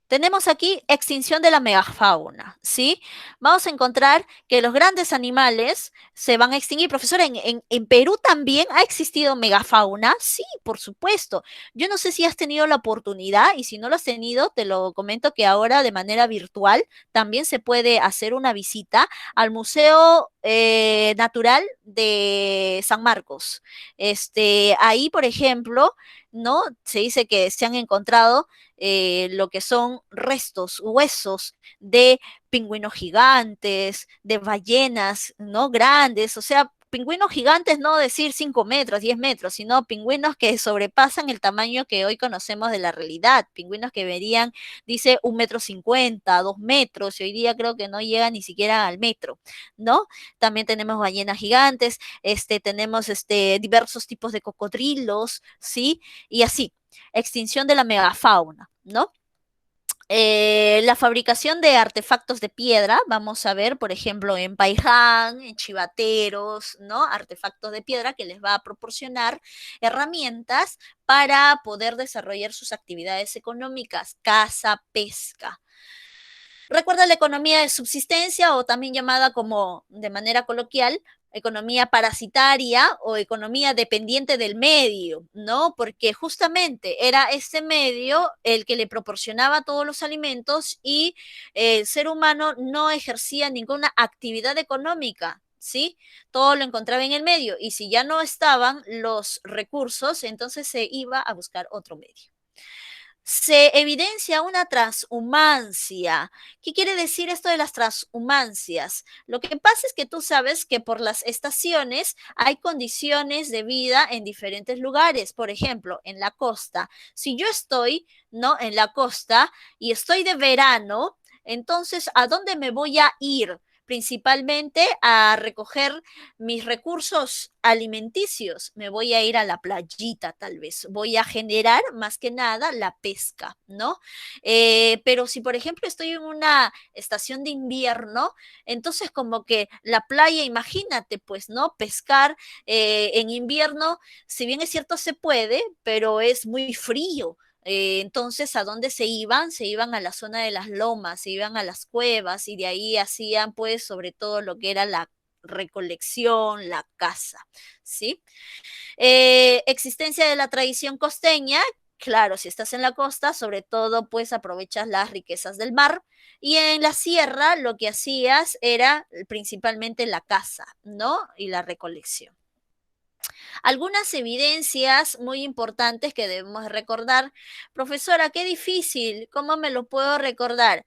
Tenemos aquí extinción de la megafauna, ¿sí? Vamos a encontrar que los grandes animales se van a extinguir. Profesor, ¿en Perú también ha existido megafauna? Sí, por supuesto. Yo no sé si has tenido la oportunidad y si no lo has tenido, te lo comento que ahora de manera virtual también se puede hacer una visita al Museo Natural de San Marcos. Ahí, por ejemplo, ¿no? Se dice que se han encontrado lo que son restos, huesos de pingüinos gigantes, de ballenas, ¿no? Grandes, o sea, pingüinos gigantes, no decir 5 metros, 10 metros, sino pingüinos que sobrepasan el tamaño que hoy conocemos de la realidad, pingüinos que verían, dice, 1,50 m, 2 metros, y hoy día creo que no llega ni siquiera al metro, ¿no? También tenemos ballenas gigantes, tenemos diversos tipos de cocodrilos, ¿sí? Y así extinción de la megafauna, ¿no? La fabricación de artefactos de piedra, vamos a ver, por ejemplo, en Paiján, en Chivateros, ¿no? Artefactos de piedra que les va a proporcionar herramientas para poder desarrollar sus actividades económicas, caza, pesca. Recuerda la economía de subsistencia o también llamada como de manera coloquial economía parasitaria o economía dependiente del medio, ¿no? Porque justamente era este medio el que le proporcionaba todos los alimentos y el ser humano no ejercía ninguna actividad económica, ¿sí? Todo lo encontraba en el medio y si ya no estaban los recursos, entonces se iba a buscar otro medio. Se evidencia una transhumancia. ¿Qué quiere decir esto de las transhumancias? Lo que pasa es que tú sabes que por las estaciones hay condiciones de vida en diferentes lugares. Por ejemplo, en la costa. Si yo estoy, ¿no? En la costa y estoy de verano, entonces, ¿a dónde me voy a ir? principalmente a recoger mis recursos alimenticios. Me voy a ir a la playita, tal vez. Voy a generar más que nada la pesca, ¿no? Pero si, por ejemplo, estoy en una estación de invierno, entonces como que la playa, imagínate, pues, ¿no? Pescar en invierno, si bien es cierto se puede, pero es muy frío. Entonces, ¿a dónde se iban? Se iban a la zona de las lomas, se iban a las cuevas y de ahí hacían pues sobre todo lo que era la recolección, la caza, ¿sí? Existencia de la tradición costeña, claro, si estás en la costa, sobre todo pues aprovechas las riquezas del mar y en la sierra lo que hacías era principalmente la caza, ¿no? Y la recolección. Algunas evidencias muy importantes que debemos recordar. Profesora, qué difícil, ¿cómo me lo puedo recordar?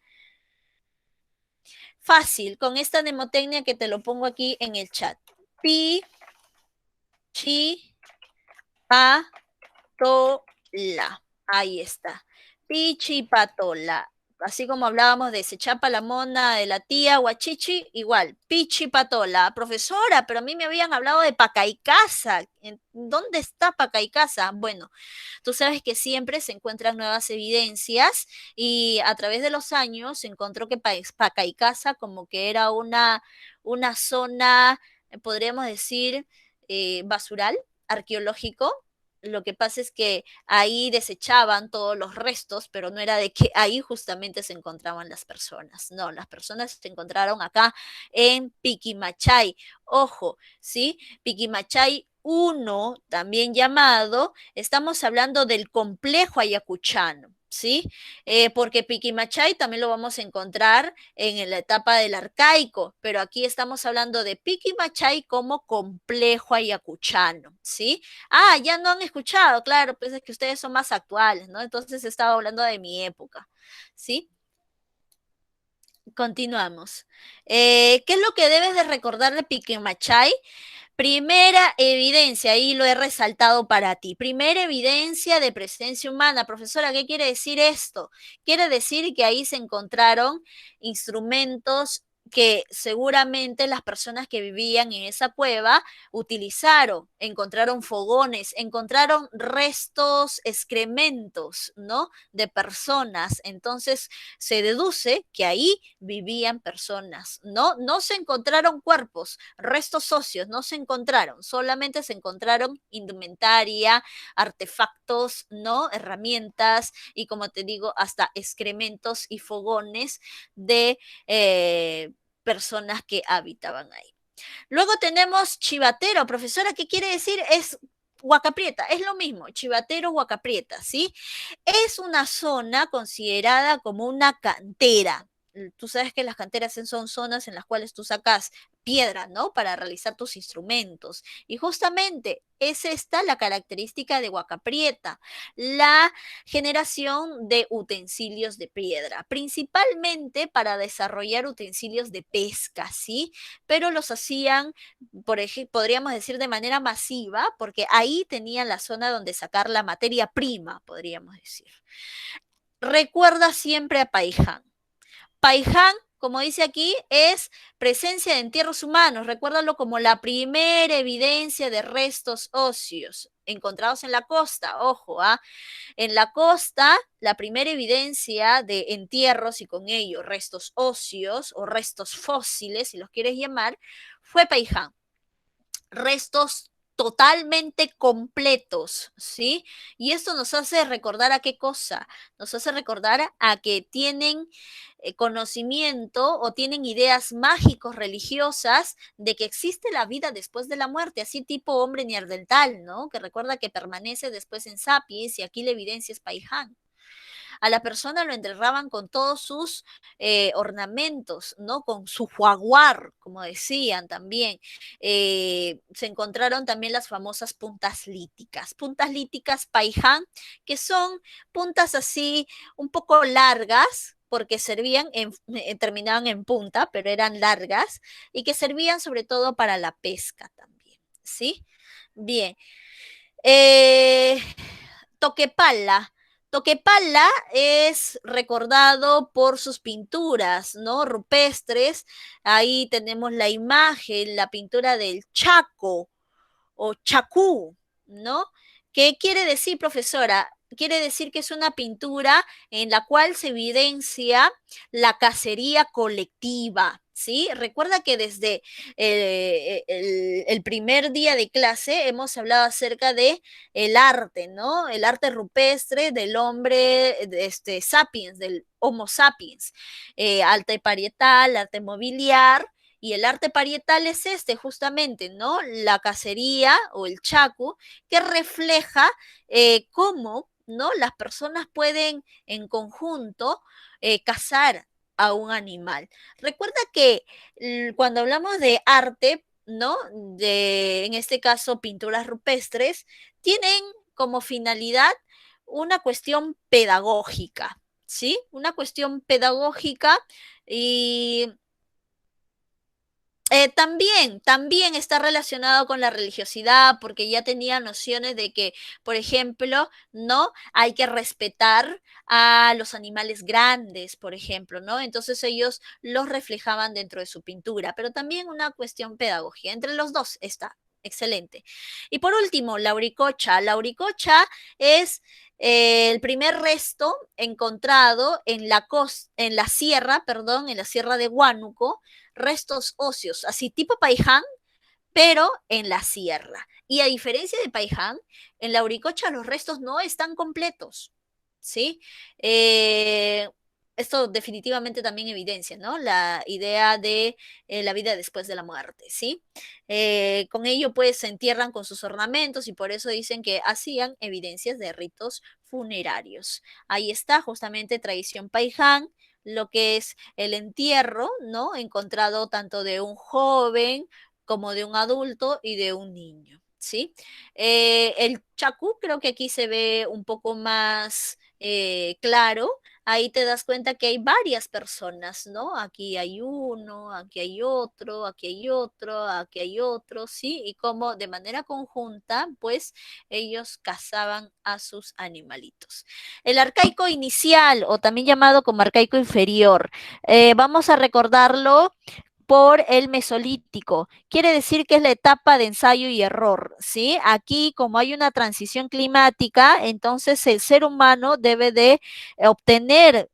Fácil, con esta mnemotecnia que te lo pongo aquí en el chat. Pi, chi, pa, tola. Ahí está. Pichipatola. Así como hablábamos de Sechapa la mona, de la tía Guachichi, igual, Pichipatola. Profesora, pero a mí me habían hablado de Pacaicasa. ¿Dónde está Pacaicasa? Bueno, tú sabes que siempre se encuentran nuevas evidencias y a través de los años se encontró que Pacaicasa como que era una zona, podríamos decir, basural, arqueológico. Lo que pasa es que ahí desechaban todos los restos, pero no era de que ahí justamente se encontraban las personas. No, las personas se encontraron acá en Piquimachay. Ojo, ¿sí? Piquimachay uno, también llamado, estamos hablando del complejo ayacuchano, ¿sí? Porque Piquimachay también lo vamos a encontrar en la etapa del arcaico, pero aquí estamos hablando de Piquimachay como complejo ayacuchano, ¿sí? Ah, ya no han escuchado, claro, pues es que ustedes son más actuales, ¿no? Entonces estaba hablando de mi época, ¿sí? Continuamos. ¿Qué es lo que debes de recordar de Piquimachay? Primera evidencia, ahí lo he resaltado para ti. Primera evidencia de presencia humana. Profesora, ¿qué quiere decir esto? Quiere decir que ahí se encontraron instrumentos que seguramente las personas que vivían en esa cueva utilizaron, encontraron fogones, encontraron restos, excrementos, ¿no? De personas. Entonces se deduce que ahí vivían personas, ¿no? No se encontraron cuerpos, restos óseos, no se encontraron, solamente se encontraron indumentaria, artefactos, ¿no? Herramientas y como te digo, hasta excrementos y fogones de personas que habitaban ahí. Luego tenemos chivatero. Profesora, ¿qué quiere decir? Es Huacaprieta, es lo mismo, Chivatero, Huacaprieta, ¿sí? Es una zona considerada como una cantera. Tú sabes que las canteras son zonas en las cuales tú sacas piedra, ¿no? Para realizar tus instrumentos. Y justamente es esta la característica de Huacaprieta, la generación de utensilios de piedra, principalmente para desarrollar utensilios de pesca, ¿sí? Pero los hacían, por ejemplo, podríamos decir de manera masiva, porque ahí tenían la zona donde sacar la materia prima, podríamos decir. Recuerda siempre a Paiján. Paiján, como dice aquí, es presencia de entierros humanos. Recuérdalo como la primera evidencia de restos óseos encontrados en la costa. Ojo, ¿ah? En la costa, la primera evidencia de entierros y con ello restos óseos o restos fósiles, si los quieres llamar, fue Paiján. Restos totalmente completos, ¿sí? Y esto nos hace recordar a qué cosa, nos hace recordar a que tienen conocimiento o tienen ideas mágicos religiosas de que existe la vida después de la muerte, así tipo hombre neandertal, ¿no? Que recuerda que permanece después en Sapiens y aquí la evidencia es Paiján. A la persona lo enterraban con todos sus ornamentos, ¿no? Con su jaguar, como decían también. Se encontraron también las famosas puntas líticas Paiján, que son puntas así un poco largas, porque servían, terminaban en punta, pero eran largas, y que servían sobre todo para la pesca también, ¿sí? Bien. Eh, Toquepala. Toquepala es recordado por sus pinturas, ¿no? Rupestres. Ahí tenemos la imagen, la pintura del Chaco o Chacú, ¿no? ¿Qué quiere decir, profesora? Quiere decir que es una pintura en la cual se evidencia la cacería colectiva, ¿sí? Recuerda que desde el primer día de clase hemos hablado acerca de el arte, ¿no? El arte rupestre del hombre, sapiens, del Homo sapiens, arte parietal, arte mobiliar, y el arte parietal es justamente, ¿no? La cacería o el chacu, que refleja cómo, ¿no? Las personas pueden en conjunto cazar a un animal. Recuerda que cuando hablamos de arte, ¿no? En este caso, pinturas rupestres, tienen como finalidad una cuestión pedagógica, ¿sí? Una cuestión pedagógica y también está relacionado con la religiosidad, porque ya tenía nociones de que, por ejemplo, no hay que respetar a los animales grandes, por ejemplo, ¿no? Entonces ellos los reflejaban dentro de su pintura, pero también una cuestión pedagógica. Entre los dos está. Excelente. Y por último, la auricocha. La auricocha es el primer resto encontrado en la sierra, perdón, en la sierra de Huánuco, restos óseos, así tipo Paiján, pero en la sierra. Y a diferencia de Paiján, en la Uricocha los restos no están completos, ¿sí? Eh, Esto definitivamente también evidencia, ¿no? La idea de la vida después de la muerte, ¿sí? Con ello, pues, se entierran con sus ornamentos y por eso dicen que hacían evidencias de ritos funerarios. Ahí está justamente tradición Paiján, lo que es el entierro, ¿no? Encontrado tanto de un joven como de un adulto y de un niño, ¿sí? El chacú creo que aquí se ve un poco más claro. Ahí te das cuenta que hay varias personas, ¿no? Aquí hay uno, aquí hay otro, aquí hay otro, aquí hay otro, ¿sí? Y como de manera conjunta, pues ellos cazaban a sus animalitos. El arcaico inicial, o también llamado como arcaico inferior, vamos a recordarlo por el Mesolítico. Quiere decir que es la etapa de ensayo y error, ¿sí? Aquí, como hay una transición climática, entonces el ser humano debe de obtener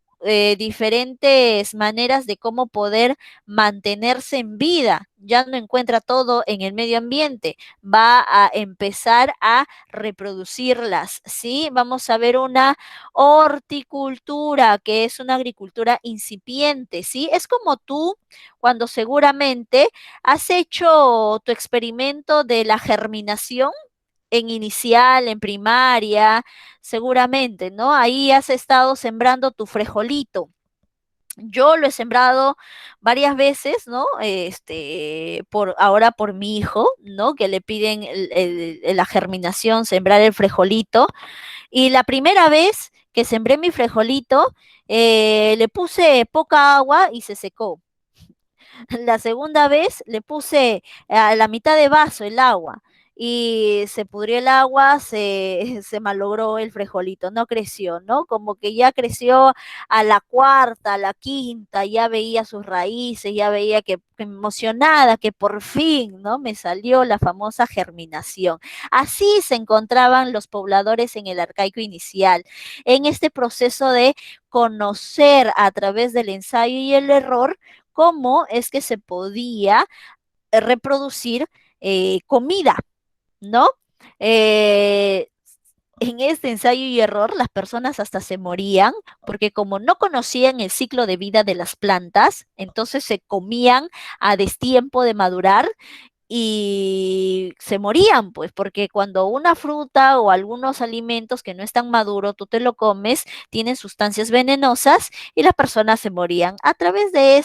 diferentes maneras de cómo poder mantenerse en vida. Ya no encuentra todo en el medio ambiente, va a empezar a reproducirlas, ¿sí? Vamos a ver una horticultura, que es una agricultura incipiente, ¿sí? Es como tú cuando seguramente has hecho tu experimento de la germinación en inicial, en primaria, seguramente, ¿no? Ahí has estado sembrando tu frijolito. Yo lo he sembrado varias veces, ¿no? Ahora por mi hijo, ¿no? Que le piden la germinación, sembrar el frijolito. Y la primera vez que sembré mi frijolito, le puse poca agua y se secó. La segunda vez le puse a la mitad de vaso el agua y se pudrió el agua, se malogró el frijolito, no creció, ¿no? Como que ya creció a la cuarta, a la quinta, ya veía sus raíces, ya veía que emocionada, que por fin, ¿no? Me salió la famosa germinación. Así se encontraban los pobladores en el arcaico inicial, en este proceso de conocer a través del ensayo y el error cómo es que se podía reproducir comida, ¿no? Eh, en este ensayo y error, las personas hasta se morían porque como no conocían el ciclo de vida de las plantas, entonces se comían a destiempo de madurar y se morían, pues, porque cuando una fruta o algunos alimentos que no están maduros, tú te lo comes, tienen sustancias venenosas y las personas se morían. A través de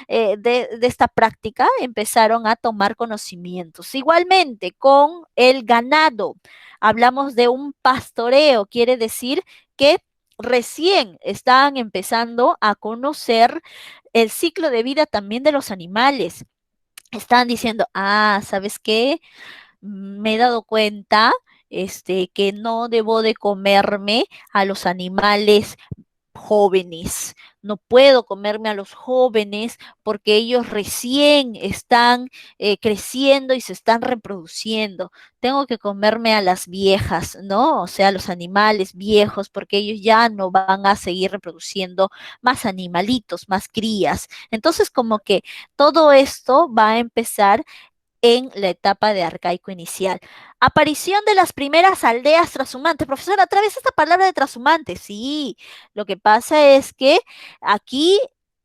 de esta práctica empezaron a tomar conocimientos. Igualmente, con el ganado, hablamos de un pastoreo, quiere decir que recién estaban empezando a conocer el ciclo de vida también de los animales. Estaban diciendo, ¿sabes qué? Me he dado cuenta que no debo de comerme a los animales jóvenes. No puedo comerme a los jóvenes porque ellos recién están creciendo y se están reproduciendo. Tengo que comerme a las viejas, ¿no? O sea, los animales viejos, porque ellos ya no van a seguir reproduciendo más animalitos, más crías. Entonces, como que todo esto va a empezar en la etapa de arcaico inicial. Aparición de las primeras aldeas trashumantes. Profesora, otra vez esta palabra de trashumantes. Sí, lo que pasa es que aquí,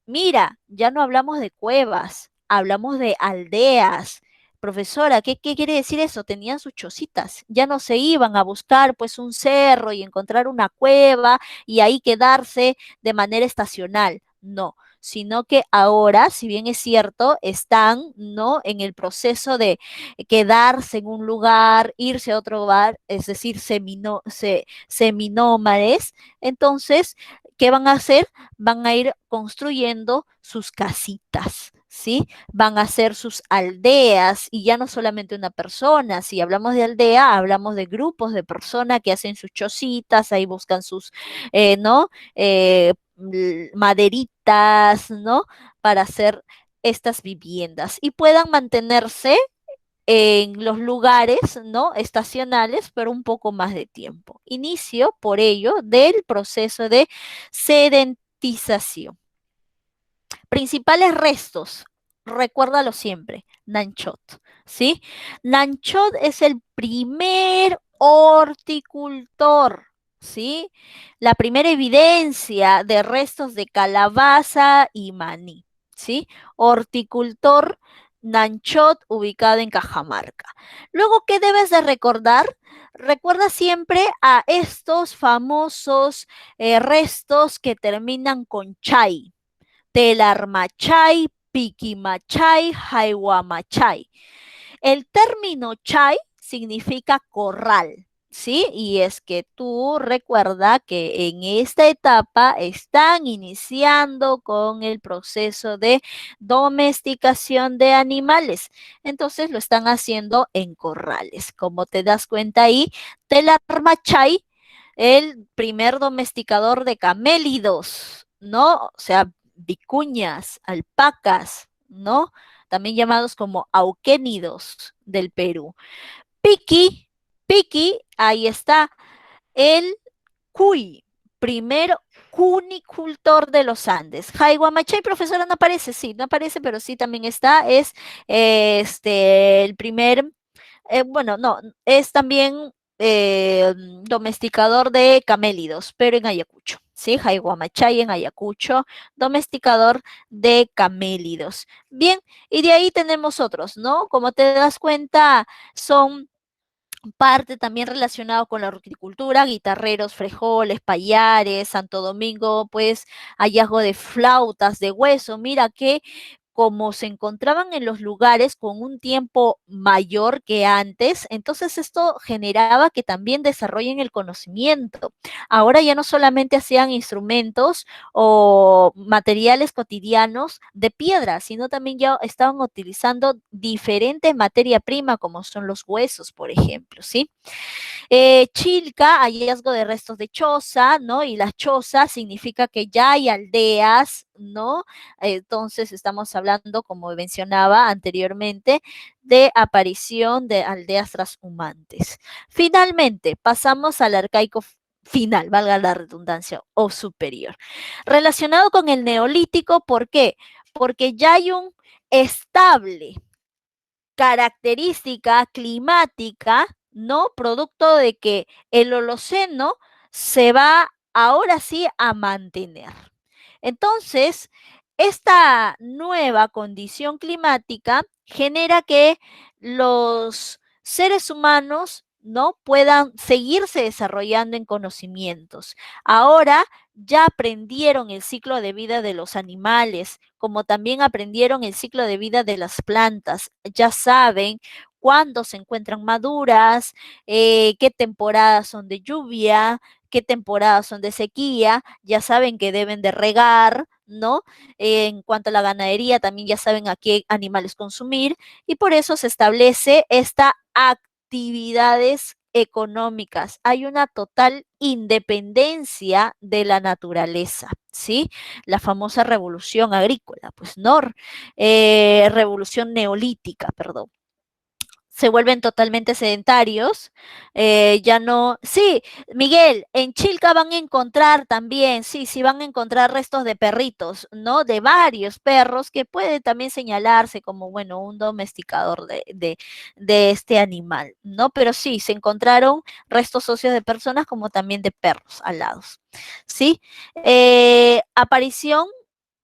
mira, ya no hablamos de cuevas, hablamos de aldeas. Profesora, ¿qué quiere decir eso? Tenían sus chocitas, ya no se iban a buscar pues un cerro y encontrar una cueva y ahí quedarse de manera estacional. No, sino que ahora, si bien es cierto, están, ¿no? En el proceso de quedarse en un lugar, irse a otro lugar, es decir, seminómades. Entonces, ¿qué van a hacer? Van a ir construyendo sus casitas. ¿Sí? Van a hacer sus aldeas y ya no solamente una persona, si hablamos de aldea, hablamos de grupos de personas que hacen sus chocitas, ahí buscan sus, ¿no? Maderitas, ¿no? Para hacer estas viviendas y puedan mantenerse en los lugares, ¿no? Estacionales, pero un poco más de tiempo. Inicio, por ello, del proceso de sedentización. Principales restos, recuérdalo siempre, Nanchot, ¿sí? Nanchot es el primer horticultor, ¿sí? La primera evidencia de restos de calabaza y maní, ¿sí? Horticultor Nanchot ubicado en Cajamarca. Luego, ¿qué debes de recordar? Recuerda siempre a estos famosos restos que terminan con chay, Telarmachay, Piquimachay, Jaihuamachay. El término chay significa corral, ¿sí? Y es que tú recuerda que en esta etapa están iniciando con el proceso de domesticación de animales. Entonces lo están haciendo en corrales. Como te das cuenta ahí, Telarmachay, el primer domesticador de camélidos, ¿no? O sea, vicuñas, alpacas, ¿no? También llamados como auquénidos del Perú. Piqui, Piqui, ahí está, el cuy, primer cunicultor de los Andes. Jaihuamachay, profesora, no aparece, sí, no aparece, pero sí también está, es el primer bueno, no, es también domesticador de camélidos, pero en Ayacucho, ¿sí? Jaihuamachay en Ayacucho, domesticador de camélidos. Bien, y de ahí tenemos otros, ¿no? Como te das cuenta, son parte también relacionado con la horticultura, guitarreros, frejoles, payares, Santo Domingo, pues hallazgo de flautas de hueso. Mira que como se encontraban en los lugares con un tiempo mayor que antes, entonces esto generaba que también desarrollen el conocimiento. Ahora ya no solamente hacían instrumentos o materiales cotidianos de piedra, sino también ya estaban utilizando diferentes materia prima, como son los huesos, por ejemplo, ¿sí? Chilca, hallazgo de restos de choza, ¿no? Y la choza significa que ya hay aldeas, ¿no? Entonces estamos hablando, como mencionaba anteriormente, de aparición de aldeas transhumantes. Finalmente, pasamos al arcaico final, valga la redundancia, o superior. Relacionado con el neolítico, ¿por qué? Porque ya hay un estable característica climática, ¿no? Producto de que el Holoceno se va ahora sí a mantener. Entonces, esta nueva condición climática genera que los seres humanos no puedan seguirse desarrollando en conocimientos. Ahora ya aprendieron el ciclo de vida de los animales, como también aprendieron el ciclo de vida de las plantas. Ya saben cuándo se encuentran maduras, qué temporadas son de lluvia, qué temporadas son de sequía, ya saben que deben de regar, ¿no? En cuanto a la ganadería, también ya saben a qué animales consumir y por eso se establece esta actividades económicas, hay una total independencia de la naturaleza, ¿sí? La famosa revolución agrícola, pues no, revolución neolítica, perdón, se vuelven totalmente sedentarios, ya no, sí, Miguel, en Chilca van a encontrar también, sí, sí van a encontrar restos de perritos, ¿no? De varios perros que puede también señalarse como, bueno, un domesticador de este animal, ¿no? Pero sí, se encontraron restos óseos de personas como también de perros alados, ¿sí? Aparición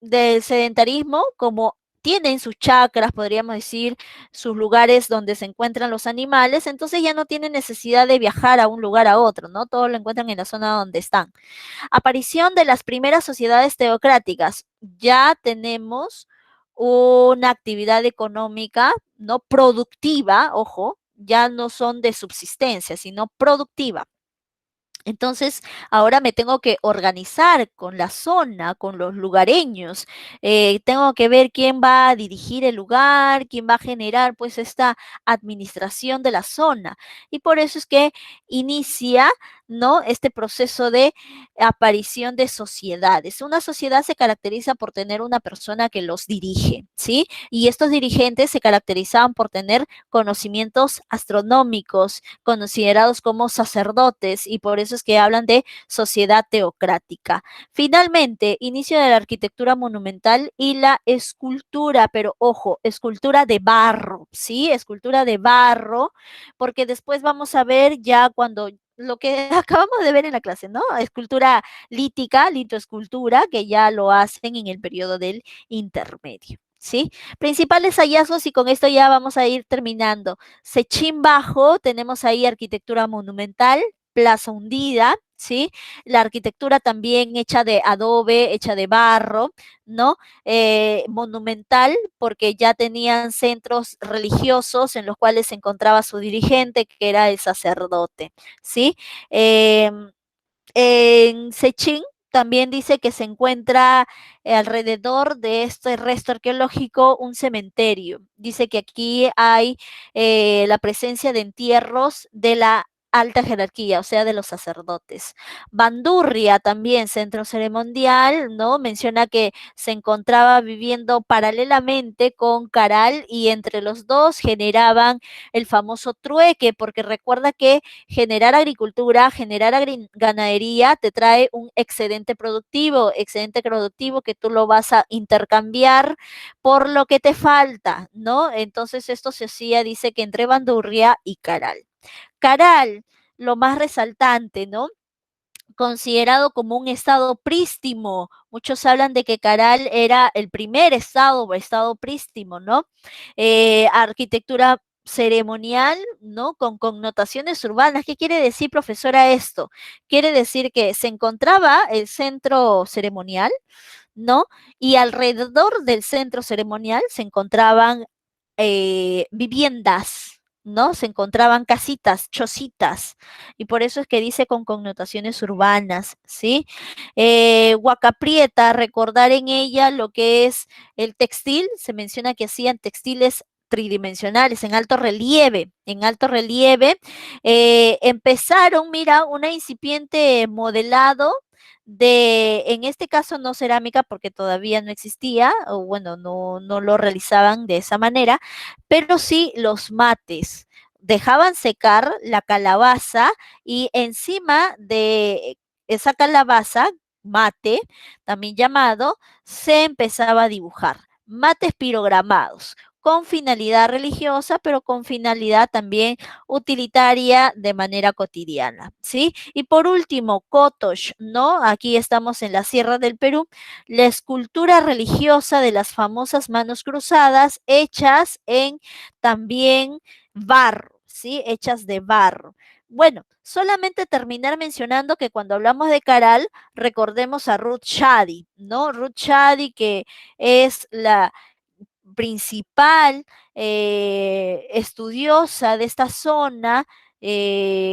del sedentarismo como tienen sus chacras, podríamos decir, sus lugares donde se encuentran los animales, entonces ya no tienen necesidad de viajar a un lugar a otro, ¿no? Todo lo encuentran en la zona donde están. Aparición de las primeras sociedades teocráticas. Ya tenemos una actividad económica, ¿no? Productiva, ojo, ya no son de subsistencia, sino productiva. Entonces, ahora me tengo que organizar con la zona, con los lugareños. Tengo que ver quién va a dirigir el lugar, quién va a generar pues esta administración de la zona. Y por eso es que inicia, ¿no? Este proceso de aparición de sociedades. Una sociedad se caracteriza por tener una persona que los dirige, ¿sí? Y estos dirigentes se caracterizaban por tener conocimientos astronómicos, considerados como sacerdotes, y por eso es que hablan de sociedad teocrática. Finalmente, inicio de la arquitectura monumental y la escultura, pero ojo, escultura de barro, ¿sí? Escultura de barro, porque después vamos a ver ya cuando lo que acabamos de ver en la clase, ¿no? Escultura lítica, litoescultura, que ya lo hacen en el periodo del intermedio, ¿sí? Principales hallazgos, y con esto ya vamos a ir terminando. Sechín Bajo, tenemos ahí arquitectura monumental, Plaza Hundida, ¿sí? La arquitectura también hecha de adobe, hecha de barro, ¿no? Monumental, porque ya tenían centros religiosos en los cuales se encontraba su dirigente, que era el sacerdote, ¿sí? Eh, en Sechín también dice que se encuentra alrededor de este resto arqueológico un cementerio. Dice que aquí hay la presencia de entierros de la alta jerarquía, o sea, de los sacerdotes. Bandurria también, centro ceremonial, ¿no? Menciona que se encontraba viviendo paralelamente con Caral y entre los dos generaban el famoso trueque, porque recuerda que generar agricultura, generar ganadería, te trae un excedente productivo que tú lo vas a intercambiar por lo que te falta, ¿no? Entonces esto se hacía, dice que entre Bandurria y Caral. Caral, lo más resaltante, ¿no? Considerado como un estado prístimo. Muchos hablan de que Caral era el primer estado o estado prístimo, ¿no? Arquitectura ceremonial, ¿no? Con connotaciones urbanas. ¿Qué quiere decir, profesora, esto? Quiere decir que se encontraba el centro ceremonial, ¿no? Y alrededor del centro ceremonial se encontraban viviendas, ¿no? Se encontraban casitas, chocitas, y por eso es que dice con connotaciones urbanas, ¿sí? Huaca Prieta, recordar en ella lo que es el textil, se menciona que hacían textiles tridimensionales, en alto relieve, empezaron, mira, una incipiente modelado en este caso no cerámica porque todavía no existía, o bueno, no lo realizaban de esa manera, pero sí los mates. Dejaban secar la calabaza y encima de esa calabaza, mate, también llamado, se empezaba a dibujar mates pirogramados con finalidad religiosa, pero con finalidad también utilitaria de manera cotidiana, ¿sí? Y por último, Kotosh, ¿no? Aquí estamos en la Sierra del Perú, la escultura religiosa de las famosas manos cruzadas hechas en también barro, ¿sí? Hechas de barro. Bueno, solamente terminar mencionando que cuando hablamos de Caral, recordemos a Ruth Shadi, ¿no? Ruth Shadi, que es la principal estudiosa de esta zona,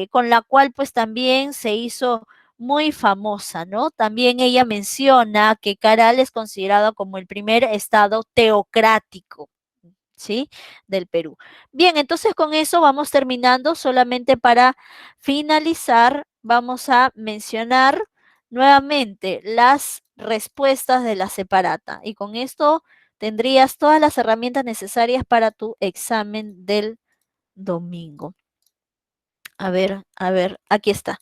con la cual pues también se hizo muy famosa, ¿no? También ella menciona que Caral es considerado como el primer estado teocrático. ¿sí? Del Perú. Bien, entonces con eso vamos terminando. Solamente para finalizar, vamos a mencionar nuevamente las respuestas de la separata. Y con esto tendrías todas las herramientas necesarias para tu examen del domingo. A ver, aquí está.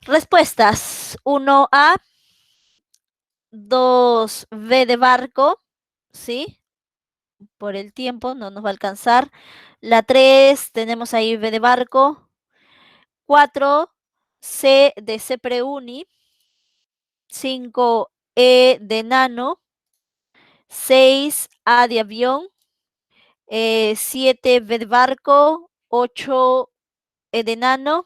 Respuestas. 1A, 2B de barco, ¿sí? Por el tiempo no nos va a alcanzar. La 3 tenemos ahí B de barco. 4 C de Cepreuni. 5 E de nano. 6 A de avión. 7 B de barco. 8 E de nano.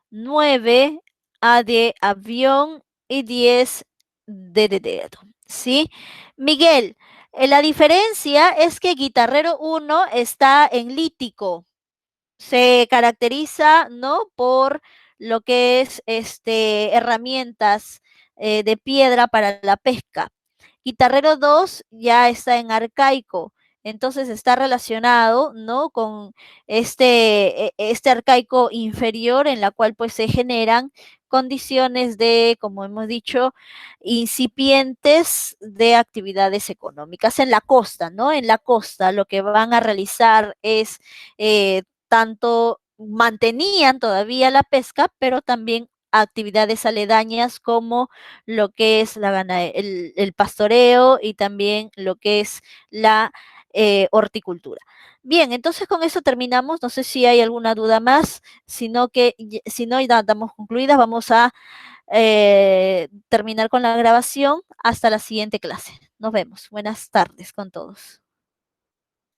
9 A de avión y 10 D de dedo. ¿Sí? Miguel, la diferencia es que Guitarrero 1 está en lítico. Se caracteriza, ¿no? Por lo que es herramientas de piedra para la pesca. Guitarrero 2 ya está en arcaico, entonces está relacionado, ¿no? Con este arcaico inferior en la cual pues se generan condiciones de, como hemos dicho, incipientes de actividades económicas en la costa, ¿no? En la costa lo que van a realizar es tanto mantenían todavía la pesca, pero también actividades aledañas como lo que es el pastoreo y también lo que es la horticultura. Bien, entonces con eso terminamos. No sé si hay alguna duda más, sino que si no ya damos concluidas, vamos a terminar con la grabación hasta la siguiente clase. Nos vemos. Buenas tardes con todos.